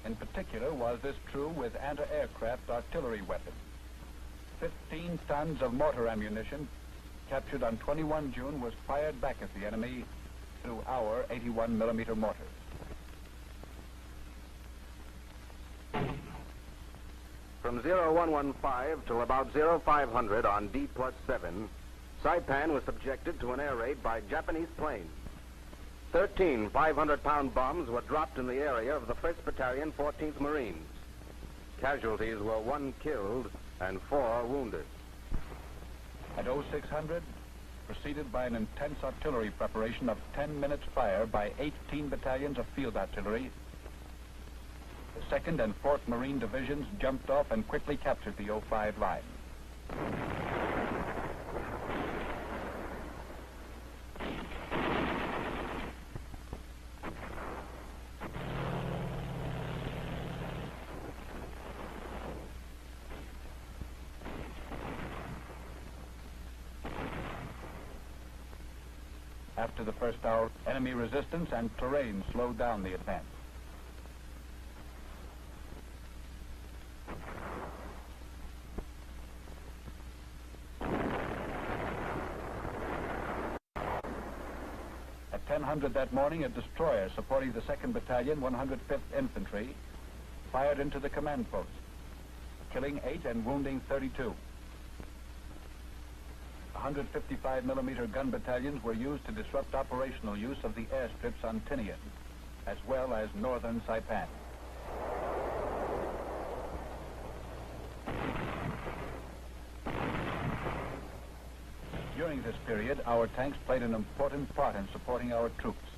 In particular was this true with anti-aircraft artillery weapons. 15 tons of mortar ammunition captured on 21 June was fired back at the enemy through our 81 millimeter mortars. From 0115 till about 0500 on D+7, Saipan was subjected to an air raid by Japanese planes. 13 500-pound bombs were dropped in the area of the 1st Battalion, 14th Marines. Casualties were 1 killed and 4 wounded. At 0600, preceded by an intense artillery preparation of 10 minutes fire by 18 battalions of field artillery, the 2nd and 4th Marine Divisions jumped off and quickly captured the 05 line. After the first hour, enemy resistance and terrain slowed down the advance. At 10:00 that morning, a destroyer supporting the 2nd Battalion, 105th Infantry, fired into the command post, killing 8 and wounding 32. 155 millimeter gun battalions were used to disrupt operational use of the airstrips on Tinian, as well as northern Saipan. During this period, our tanks played an important part in supporting our troops.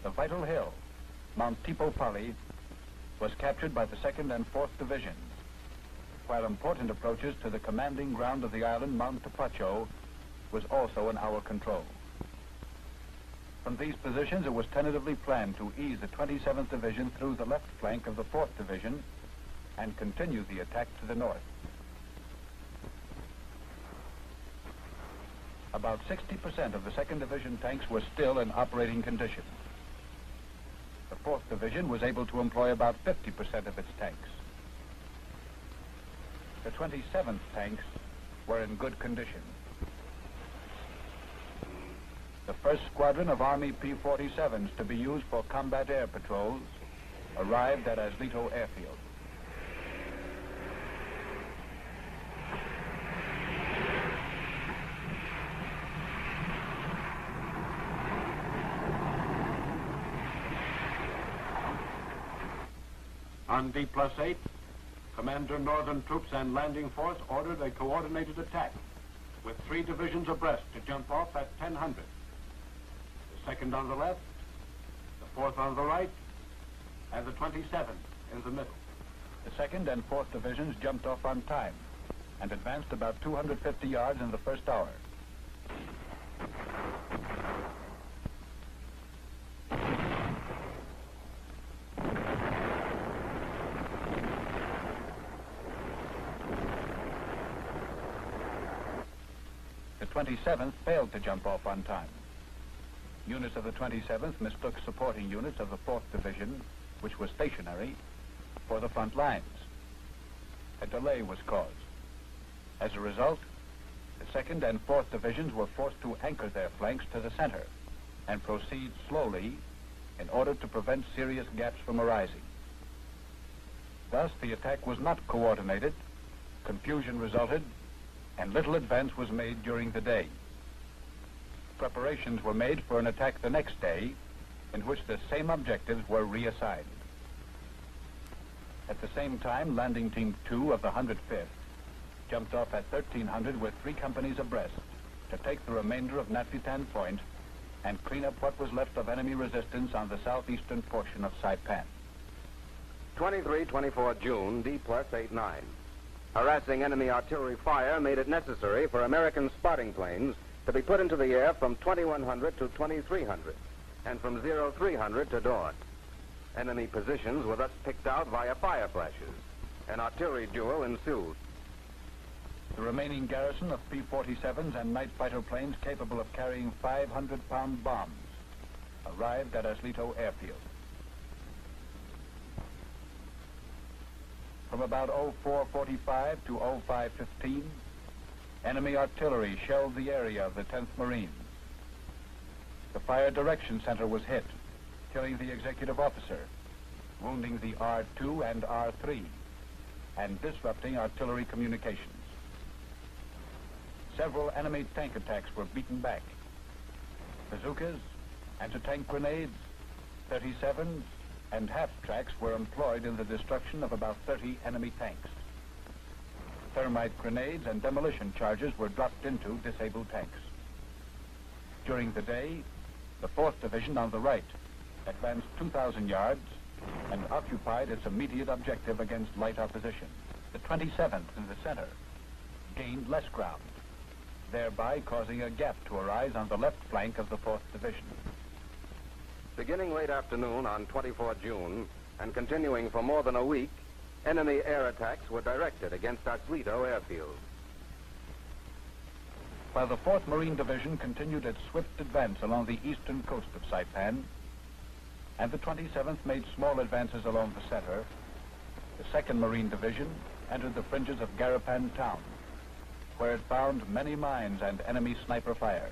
The vital hill, Mount Tipopali, was captured by the 2nd and 4th Divisions, while important approaches to the commanding ground of the island, Mount Tapacho, was also in our control. From these positions, it was tentatively planned to ease the 27th Division through the left flank of the 4th Division and continue the attack to the north. About 60% of the 2nd Division tanks were still in operating condition. The 4th Division was able to employ about 50% of its tanks. The 27th tanks were in good condition. The 1st Squadron of Army P-47s to be used for combat air patrols arrived at Aslito Airfield. On D+8, Commander Northern Troops and Landing Force ordered a coordinated attack with 3 divisions abreast to jump off at 1000. The 2nd on the left, the 4th on the right, and the 27th in the middle. The 2nd and 4th Divisions jumped off on time and advanced about 250 yards in the first hour. The 27th failed to jump off on time. Units of the 27th mistook supporting units of the 4th Division, which was stationary, for the front lines. A delay was caused. As a result, the 2nd and 4th Divisions were forced to anchor their flanks to the center and proceed slowly in order to prevent serious gaps from arising. Thus, the attack was not coordinated, confusion resulted, and little advance was made during the day. Preparations were made for an attack the next day, in which the same objectives were reassigned. At the same time, Landing Team 2 of the 105th jumped off at 1300 with 3 companies abreast to take the remainder of Natvitan Point and clean up what was left of enemy resistance on the southeastern portion of Saipan. 23-24 June, D+89. Harassing enemy artillery fire made it necessary for American spotting planes to be put into the air from 2100 to 2300 and from 0300 to dawn. Enemy positions were thus picked out via fire flashes. An artillery duel ensued. The remaining garrison of P-47s and night fighter planes capable of carrying 500-pound bombs arrived at Aslito Airfield. From about 04:45 to 05:15, enemy artillery shelled the area of the 10th Marines. The Fire Direction Center was hit, killing the executive officer, wounding the R2 and R3, and disrupting artillery communications. Several enemy tank attacks were beaten back. Bazookas, anti-tank grenades, 37s, and half-tracks were employed in the destruction of about 30 enemy tanks. Thermite grenades and demolition charges were dropped into disabled tanks. During the day, the 4th Division on the right advanced 2,000 yards and occupied its immediate objective against light opposition. The 27th in the center gained less ground, thereby causing a gap to arise on the left flank of the 4th Division. Beginning late afternoon on 24 June and continuing for more than a week, enemy air attacks were directed against Aslito Airfield. While the 4th Marine Division continued its swift advance along the eastern coast of Saipan, and the 27th made small advances along the center, the 2nd Marine Division entered the fringes of Garapan town, where it found many mines and enemy sniper fire.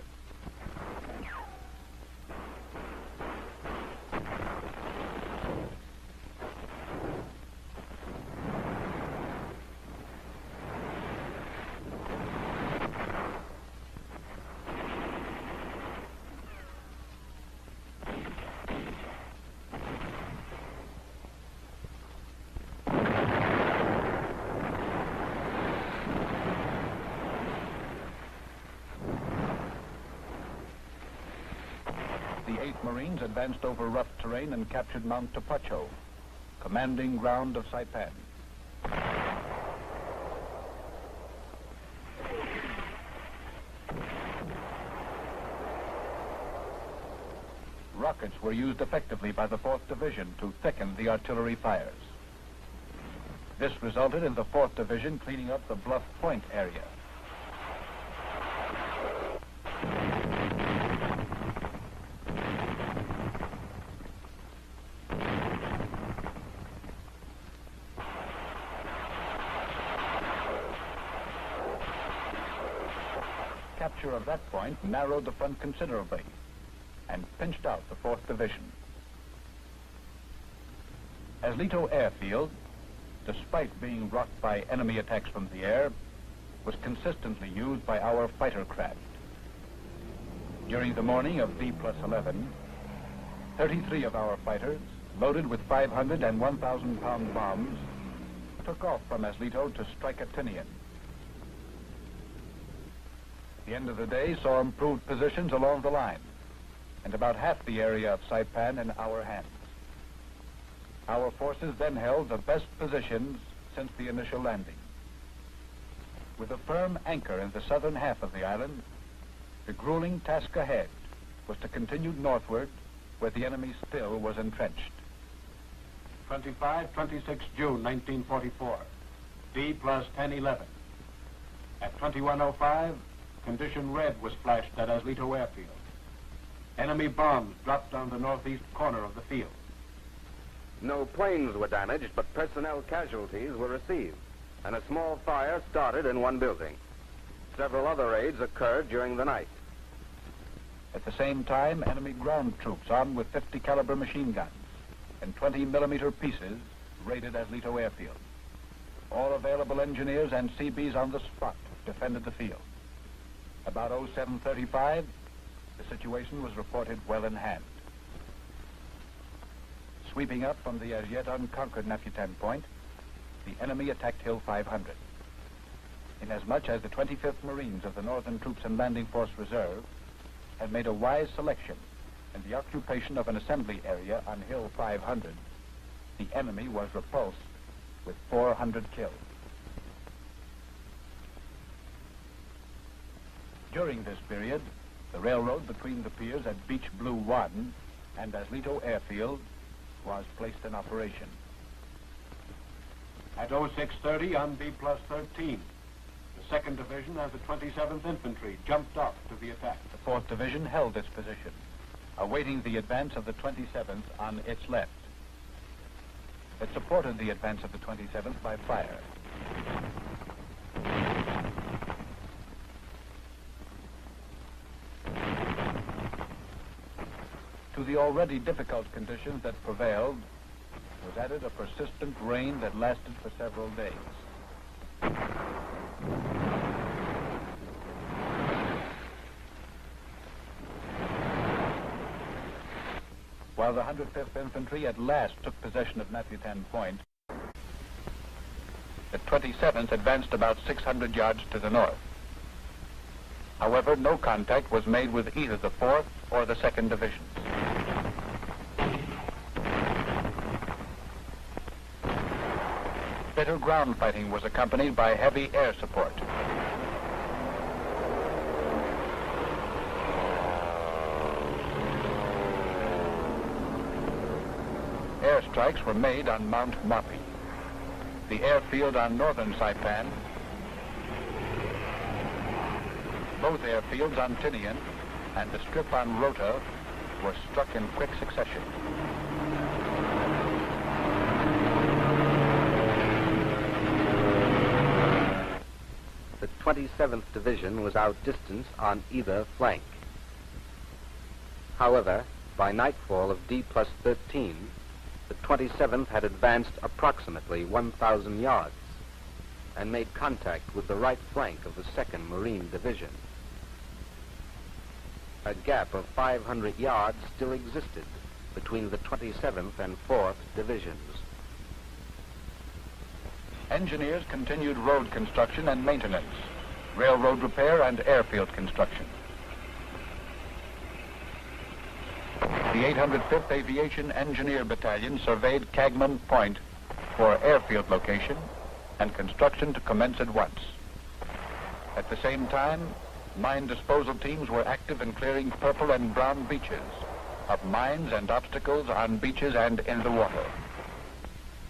The 8th Marines advanced over rough terrain and captured Mount Tapacho, commanding ground of Saipan. Rockets were used effectively by the 4th Division to thicken the artillery fires. This resulted in the 4th Division cleaning up the Bluff Point area. Capture of that point narrowed the front considerably and pinched out the 4th Division. As Leto Airfield, despite being rocked by enemy attacks from the air, was consistently used by our fighter craft. During the morning of D+11, 33 of our fighters, loaded with 500 and 1,000-pound bombs, took off from Leto to strike at Tinian. The end of the day saw improved positions along the line, and about half the area of Saipan in our hands. Our forces then held the best positions since the initial landing. With a firm anchor in the southern half of the island, the grueling task ahead was to continue northward where the enemy still was entrenched. 25-26 June 1944, D+10-11. At 21:05, condition red was flashed at Leto Airfield. Enemy bombs dropped on the northeast corner of the field. No planes were damaged, but personnel casualties were received, and a small fire started in one building. Several other raids occurred during the night. At the same time, enemy ground troops armed with 50 caliber machine guns and 20-millimeter pieces raided Leto Airfield. All available engineers and CBs on the spot defended the field. About 07:35, the situation was reported well in hand. Sweeping up from the as yet unconquered Naputen Point, the enemy attacked Hill 500. Inasmuch as the 25th Marines of the Northern Troops and Landing Force Reserve had made a wise selection in the occupation of an assembly area on Hill 500, the enemy was repulsed with 400 killed. During this period, the railroad between the piers at Beach Blue 1 and Leto Airfield was placed in operation. At 06:30 on D+13, the 2nd Division of the 27th Infantry jumped off to the attack. The 4th Division held its position, awaiting the advance of the 27th on its left. It supported the advance of the 27th by fire. To the already difficult conditions that prevailed was added a persistent rain that lasted for several days. While the 105th Infantry at last took possession of Naputen Point, the 27th advanced about 600 yards to the north. However, no contact was made with either the 4th or the 2nd Divisions. Bitter ground fighting was accompanied by heavy air support. Airstrikes were made on Mount Mapi, the airfield on northern Saipan, both airfields on Tinian, and the strip on Rota were struck in quick succession. The 27th Division was outdistanced on either flank. However, by nightfall of D+13, the 27th had advanced approximately 1,000 yards and made contact with the right flank of the 2nd Marine Division. A gap of 500 yards still existed between the 27th and 4th Divisions. Engineers continued road construction and maintenance, railroad repair and airfield construction. The 805th Aviation Engineer Battalion surveyed Cagman Point for airfield location and construction to commence at once. At the same time, mine disposal teams were active in clearing purple and brown beaches of mines and obstacles on beaches and in the water.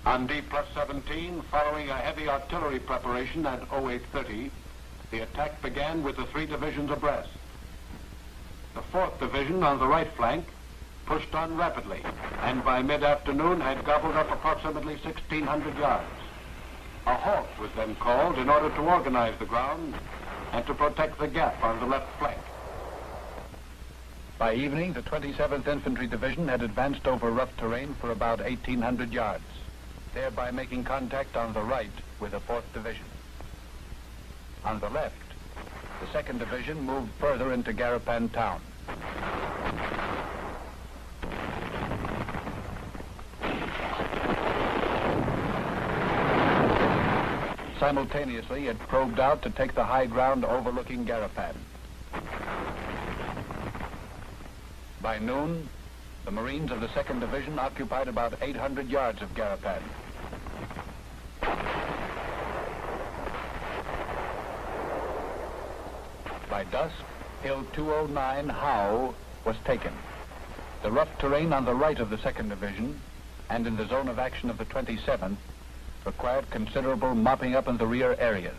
On D+17, following a heavy artillery preparation at 0830, the attack began with the 3 divisions abreast. The 4th Division on the right flank pushed on rapidly, and by mid-afternoon had gobbled up approximately 1,600 yards. A halt was then called in order to organize the ground and to protect the gap on the left flank. By evening, the 27th Infantry Division had advanced over rough terrain for about 1,800 yards, thereby making contact on the right with the 4th Division. On the left, the 2nd Division moved further into Garapan town. Simultaneously, it probed out to take the high ground overlooking Garapan. By noon, the Marines of the 2nd Division occupied about 800 yards of Garapan. By dusk, Hill 209 Howe was taken. The rough terrain on the right of the 2nd Division and in the zone of action of the 27th required considerable mopping up in the rear areas.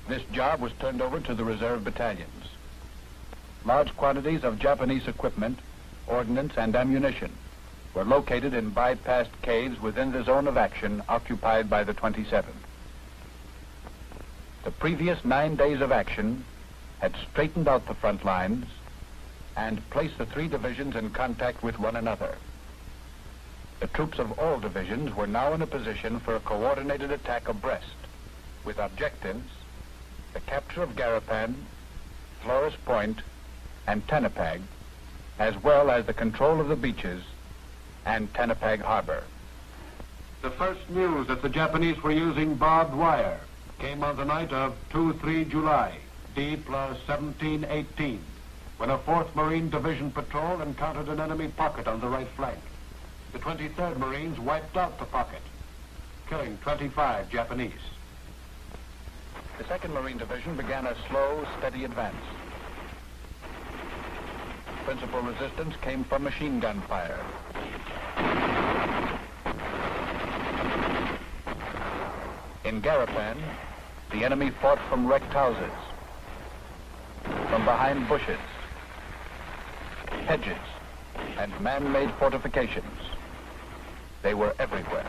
This job was turned over to the reserve battalions. Large quantities of Japanese equipment, ordnance, and ammunition were located in bypassed caves within the zone of action occupied by the 27th. The previous 9 days of action had straightened out the front lines and placed the 3 divisions in contact with one another. The troops of all divisions were now in a position for a coordinated attack abreast, with objectives the capture of Garapan, Flores Point, and Tanapag, as well as the control of the beaches and Tanapag Harbor. The first news that the Japanese were using barbed wire came on the night of 2-3 July, D+1718, when a 4th Marine Division patrol encountered an enemy pocket on the right flank. The 23rd Marines wiped out the pocket, killing 25 Japanese. The 2nd Marine Division began a slow, steady advance. Principal resistance came from machine gun fire. In Garapan, the enemy fought from wrecked houses, from behind bushes, hedges, and man-made fortifications. They were everywhere.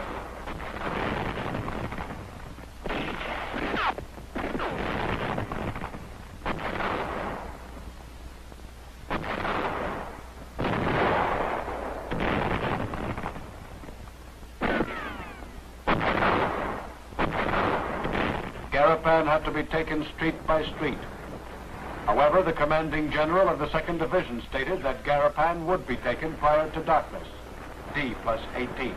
Garapan had to be taken street by street. However, the commanding general of the 2nd Division stated that Garapan would be taken prior to darkness, D+18.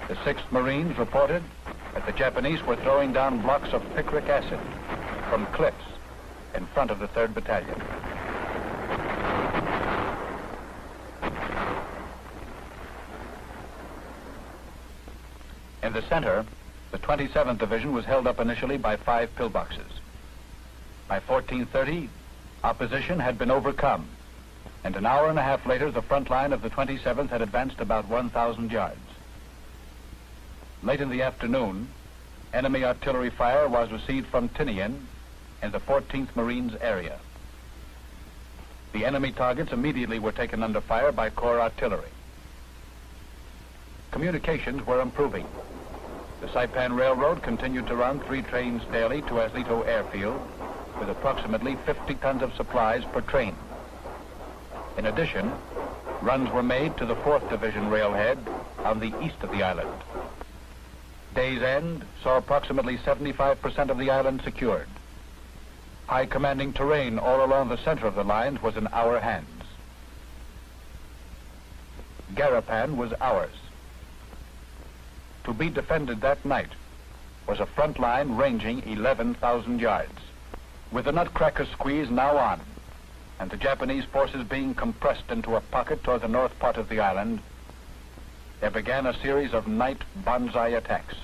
The 6th Marines reported that the Japanese were throwing down blocks of picric acid from cliffs in front of the 3rd Battalion. In the center, the 27th Division was held up initially by 5 pillboxes. By 14:30, opposition had been overcome, and an hour and a half later, the front line of the 27th had advanced about 1,000 yards. Late in the afternoon, enemy artillery fire was received from Tinian in the 14th Marines area. The enemy targets immediately were taken under fire by Corps artillery. Communications were improving. The Saipan Railroad continued to run 3 trains daily to Aslito Airfield with approximately 50 tons of supplies per train. In addition, Runs were made to the 4th Division railhead on the east of the island. Day's end saw approximately 75% of the island secured. High commanding terrain all along the center of the lines was in our hands. Garapan was ours. To be defended that night was a front line ranging 11,000 yards. With the Nutcracker squeeze now on, and the Japanese forces being compressed into a pocket toward the north part of the island, there began a series of night banzai attacks.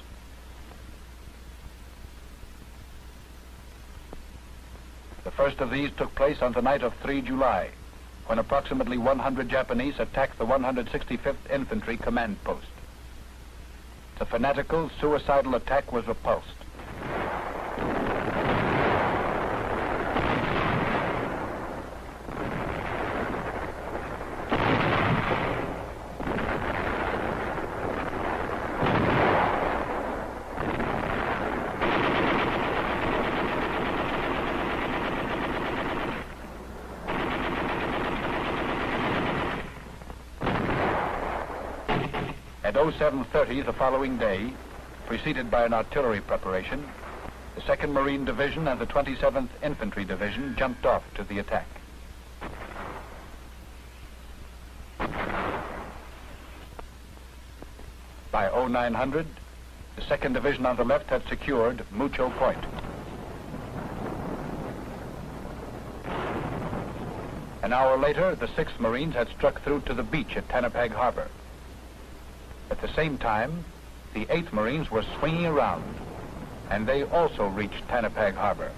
The first of these took place on the night of 3 July, when approximately 100 Japanese attacked the 165th Infantry Command Post. The fanatical, suicidal attack was repulsed. At 07:30 the following day, preceded by an artillery preparation, the 2nd Marine Division and the 27th Infantry Division jumped off to the attack. By 0900, the 2nd Division on the left had secured Mucho Point. An hour later, the 6th Marines had struck through to the beach at Tanapag Harbor. At the same time, the 8th Marines were swinging around, and they also reached Tanapag Harbor.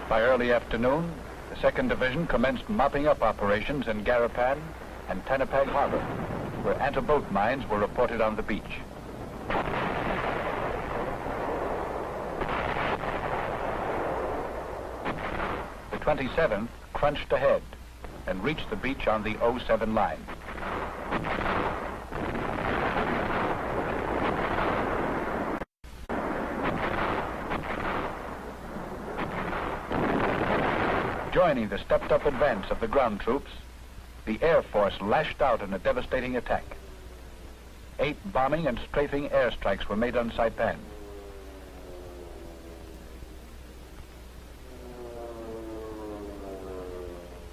By early afternoon, the 2nd Division commenced mopping up operations in Garapan and Tanapag Harbor, where anti-boat mines were reported on the beach. The 27th crunched ahead and reached the beach on the 07 line. Joining the stepped-up advance of the ground troops, the Air Force lashed out in a devastating attack. 8 bombing and strafing airstrikes were made on Saipan.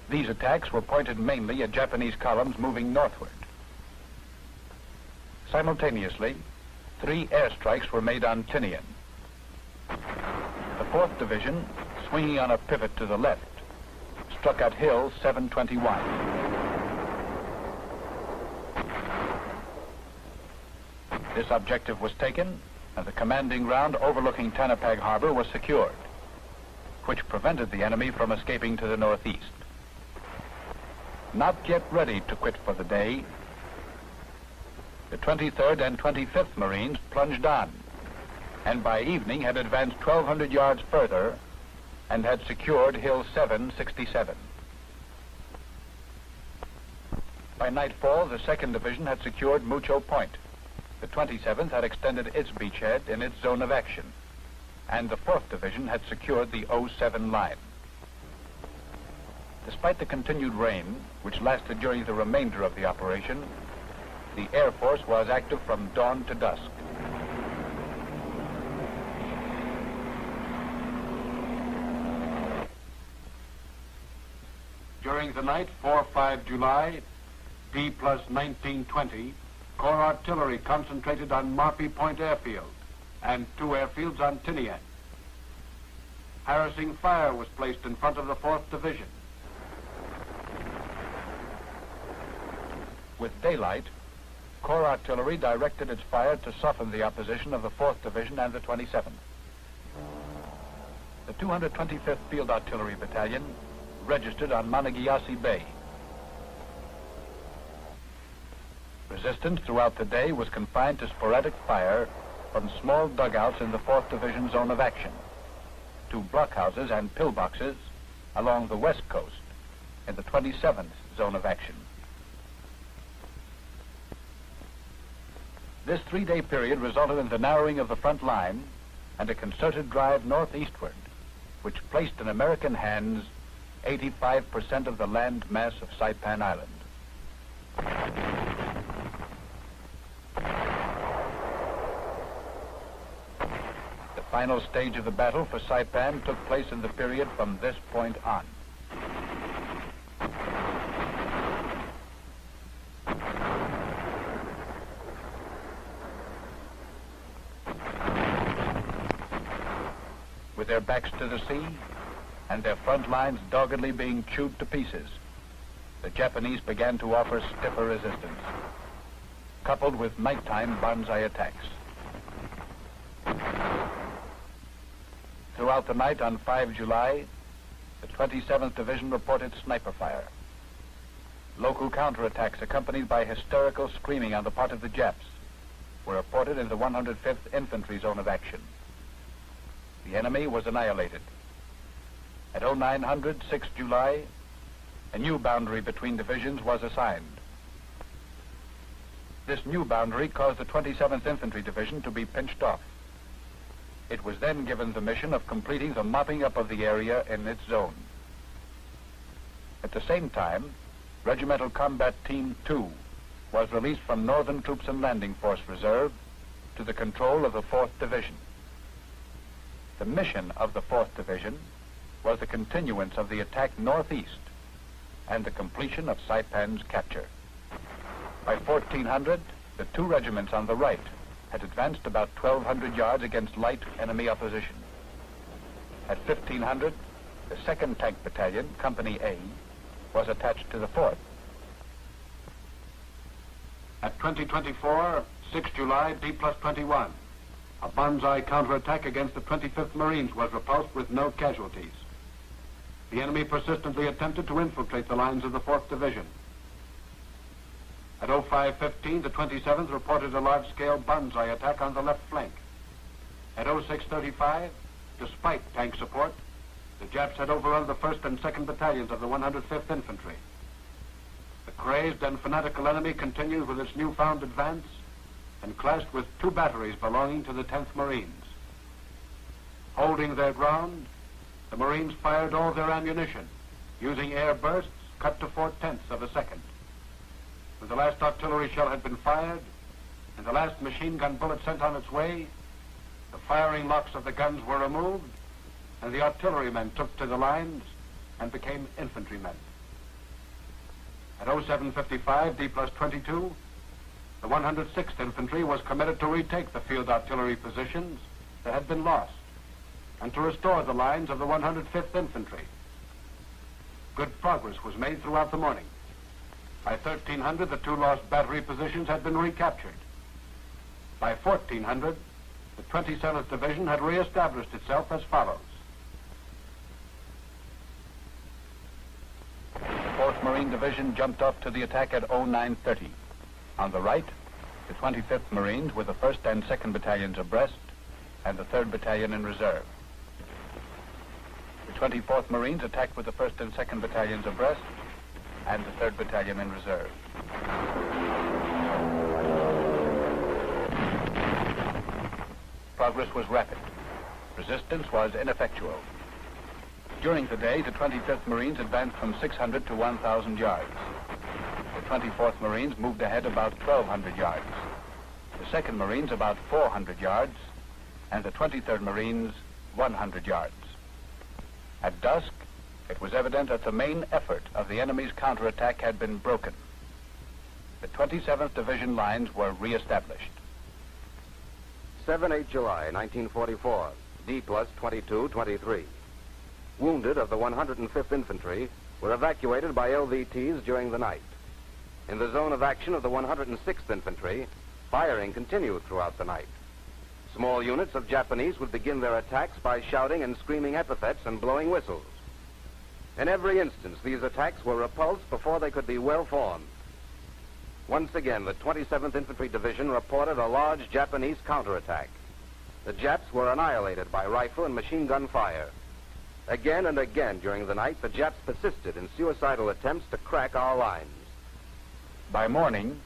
These attacks were pointed mainly at Japanese columns moving northward. Simultaneously, 3 airstrikes were made on Tinian. The 4th Division, swinging on a pivot to the left, struck at Hill 721. This objective was taken, and the commanding ground overlooking Tanapag Harbor was secured, which prevented the enemy from escaping to the northeast. Not yet ready to quit for the day, the 23rd and 25th Marines plunged on, and by evening had advanced 1,200 yards further and had secured Hill 767. By nightfall, the 2nd Division had secured Mucho Point. The 27th had extended its beachhead in its zone of action, and the 4th Division had secured the 07 line. Despite the continued rain, which lasted during the remainder of the operation, the Air Force was active from dawn to dusk. During the night, 4-5 July, D+1920, Corps artillery concentrated on Marpy Point Airfield and 2 airfields on Tinian. Harassing fire was placed in front of the 4th Division. With daylight, Corps artillery directed its fire to soften the opposition of the 4th Division and the 27th. The 225th Field Artillery Battalion registered on Managiasi Bay. Resistance throughout the day was confined to sporadic fire from small dugouts in the 4th Division zone of action, to blockhouses and pillboxes along the west coast in the 27th zone of action. This 3-day period resulted in the narrowing of the front line and a concerted drive northeastward, which placed in American hands 85% of the land mass of Saipan Island. The final stage of the battle for Saipan took place in the period from this point on. With their backs to the sea and their front lines doggedly being chewed to pieces, the Japanese began to offer stiffer resistance, coupled with nighttime banzai attacks. Throughout the night on 5 July, the 27th Division reported sniper fire. Local counterattacks accompanied by hysterical screaming on the part of the Japs were reported in the 105th Infantry zone of action. The enemy was annihilated. At 0900, 6 July, a new boundary between divisions was assigned. This new boundary caused the 27th Infantry Division to be pinched off. It was then given the mission of completing the mopping up of the area in its zone. At the same time, Regimental Combat Team 2 was released from Northern Troops and Landing Force Reserve to the control of the 4th Division. The mission of the 4th Division was the continuance of the attack northeast and the completion of Saipan's capture. By 1400, the two regiments on the right had advanced about 1,200 yards against light enemy opposition. At 1500, the 2nd Tank Battalion, Company A, was attached to the 4th. At 2024, 6 July, D+21, a banzai counterattack against the 25th Marines was repulsed with no casualties. The enemy persistently attempted to infiltrate the lines of the 4th Division. At 0515, the 27th reported a large-scale banzai attack on the left flank. At 0635, despite tank support, the Japs had overrun the 1st and 2nd Battalions of the 105th Infantry. The crazed and fanatical enemy continued with its newfound advance and clashed with two batteries belonging to the 10th Marines. Holding their ground, the Marines fired all their ammunition, using air bursts cut to 4/10 of a second. When the last artillery shell had been fired and the last machine gun bullet sent on its way, the firing locks of the guns were removed and the artillerymen took to the lines and became infantrymen. At 0755, D+22, the 106th Infantry was committed to retake the field artillery positions that had been lost and to restore the lines of the 105th Infantry. Good progress was made throughout the morning. By 1300, the two lost battery positions had been recaptured. By 1400, the 27th Division had reestablished itself as follows. The 4th Marine Division jumped off to the attack at 0930. On the right, the 25th Marines with the 1st and 2nd Battalions abreast and the 3rd Battalion in reserve. The 24th Marines attacked with the 1st and 2nd Battalions abreast and the 3rd Battalion in reserve. Progress was rapid. Resistance was ineffectual. During the day, the 25th Marines advanced from 600 to 1,000 yards. The 24th Marines moved ahead about 1,200 yards. The 2nd Marines about 400 yards, and the 23rd Marines 100 yards. At dusk, it was evident that the main effort of the enemy's counterattack had been broken. The 27th Division lines were reestablished. 7-8 July, 1944, D+22-23. Wounded of the 105th Infantry were evacuated by LVTs during the night. In the zone of action of the 106th Infantry, firing continued throughout the night. Small units of Japanese would begin their attacks by shouting and screaming epithets and blowing whistles. In every instance, these attacks were repulsed before they could be well formed. Once again, the 27th Infantry Division reported a large Japanese counterattack. The Japs were annihilated by rifle and machine gun fire. Again and again during the night, the Japs persisted in suicidal attempts to crack our lines. By morning,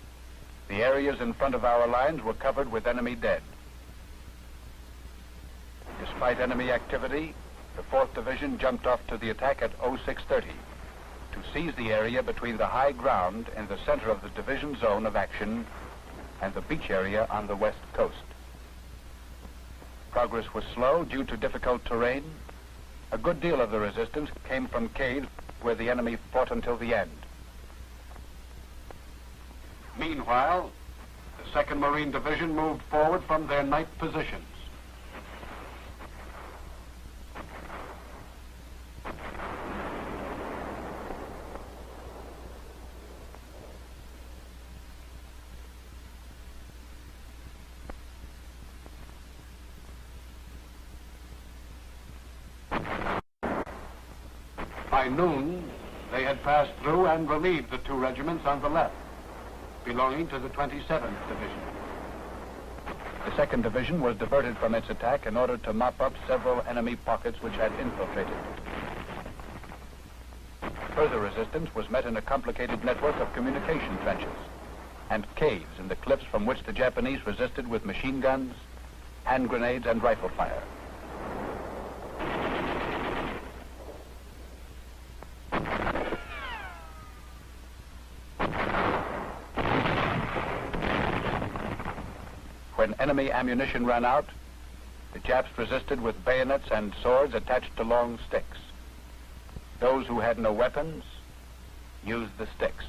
the areas in front of our lines were covered with enemy dead. Despite enemy activity, the 4th Division jumped off to the attack at 0630 to seize the area between the high ground in the center of the division zone of action and the beach area on the west coast. Progress was slow due to difficult terrain. A good deal of the resistance came from caves where the enemy fought until the end. Meanwhile, the 2nd Marine Division moved forward from their night positions. By noon, they had passed through and relieved the 2 regiments on the left, belonging to the 27th Division. The 2nd Division was diverted from its attack in order to mop up several enemy pockets which had infiltrated. Further resistance was met in a complicated network of communication trenches and caves in the cliffs from which the Japanese resisted with machine guns, hand grenades, and rifle fire. When enemy ammunition ran out, the Japs resisted with bayonets and swords attached to long sticks. Those who had no weapons used the sticks.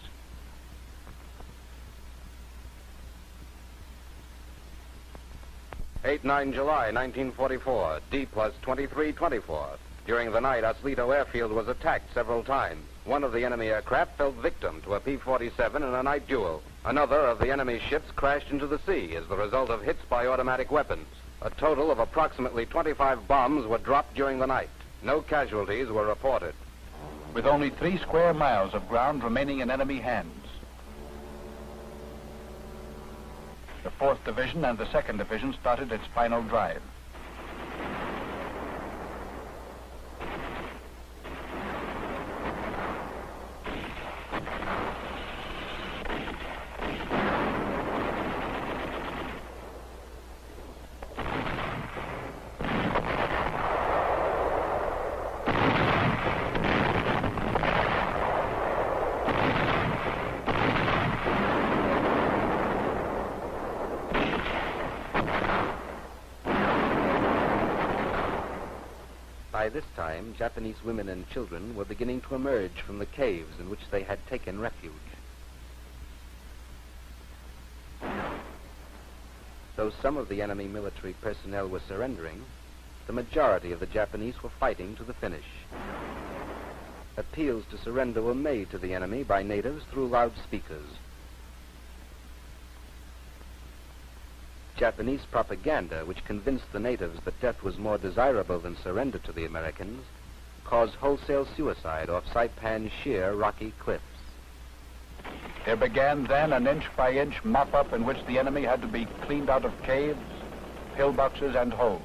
July 1944, D plus 2324. During the night, Oswego Airfield was attacked several times. One of the enemy aircraft fell victim to a P-47 in a night duel. Another of the enemy ships crashed into the sea as the result of hits by automatic weapons. A total of approximately 25 bombs were dropped during the night. No casualties were reported. With only 3 square miles of ground remaining in enemy hands, the 4th Division and the 2nd Division started its final drive. By this time, Japanese women and children were beginning to emerge from the caves in which they had taken refuge. Though some of the enemy military personnel were surrendering, the majority of the Japanese were fighting to the finish. Appeals to surrender were made to the enemy by natives through loudspeakers. Japanese propaganda, which convinced the natives that death was more desirable than surrender to the Americans, caused wholesale suicide off Saipan's sheer rocky cliffs. There began then an inch-by-inch mop-up in which the enemy had to be cleaned out of caves, pillboxes, and holes.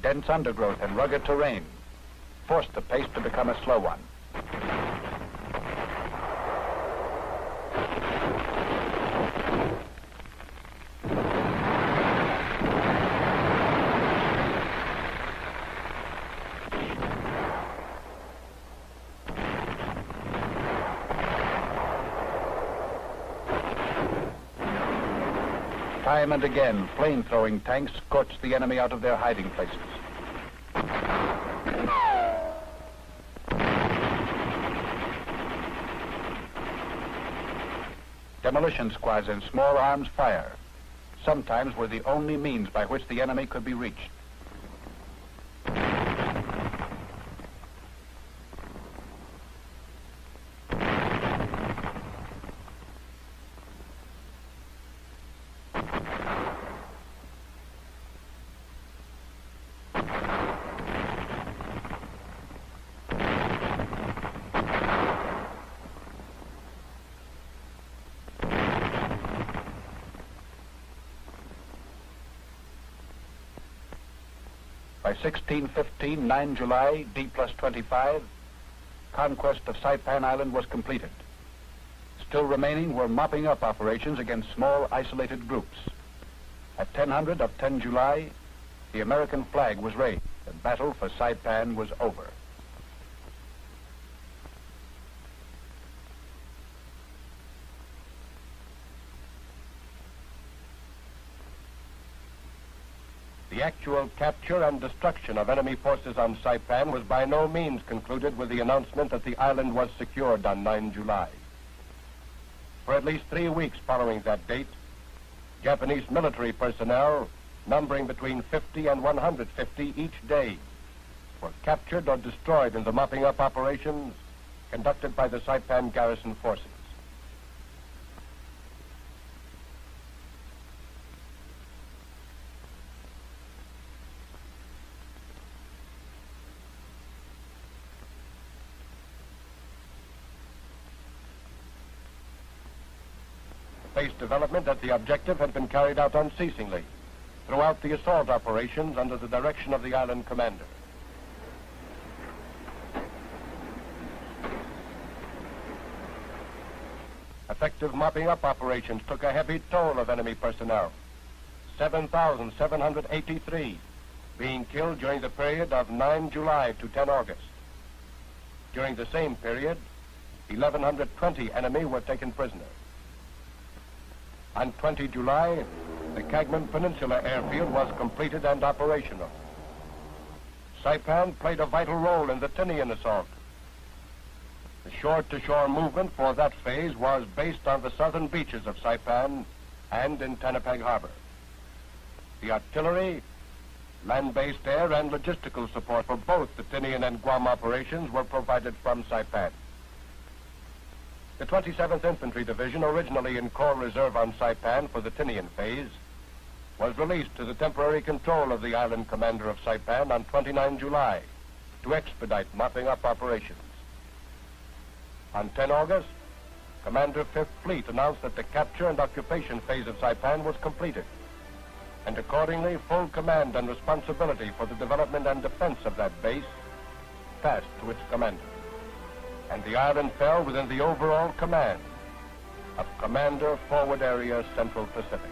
Dense undergrowth and rugged terrain forced the pace to become a slow one. Time and again, flame-throwing tanks scorched the enemy out of their hiding places. Demolition squads and small arms fire sometimes were the only means by which the enemy could be reached. By 1615, 9 July, D+25, conquest of Saipan Island was completed. Still remaining were mopping up operations against small, isolated groups. At 1000 of 10 July, the American flag was raised. The battle for Saipan was over. The actual capture and destruction of enemy forces on Saipan was by no means concluded with the announcement that the island was secured on 9 July. For at least 3 weeks following that date, Japanese military personnel, numbering between 50 and 150 each day, were captured or destroyed in the mopping up operations conducted by the Saipan garrison forces. Base development at the objective had been carried out unceasingly throughout the assault operations under the direction of the island commander. Effective mopping up operations took a heavy toll of enemy personnel, 7,783 being killed during the period of 9 July to 10 August. During the same period, 1,120 enemy were taken prisoner. On 20 July, the Cagman Peninsula airfield was completed and operational. Saipan played a vital role in the Tinian assault. The shore-to-shore movement for that phase was based on the southern beaches of Saipan and in Tanapag Harbor. The artillery, land-based air, and logistical support for both the Tinian and Guam operations were provided from Saipan. The 27th Infantry Division, originally in Corps Reserve on Saipan for the Tinian phase, was released to the temporary control of the island commander of Saipan on 29 July to expedite mopping up operations. On 10 August, Commander 5th Fleet announced that the capture and occupation phase of Saipan was completed, and accordingly full command and responsibility for the development and defense of that base passed to its commander. And the island fell within the overall command of Commander Forward Area Central Pacific.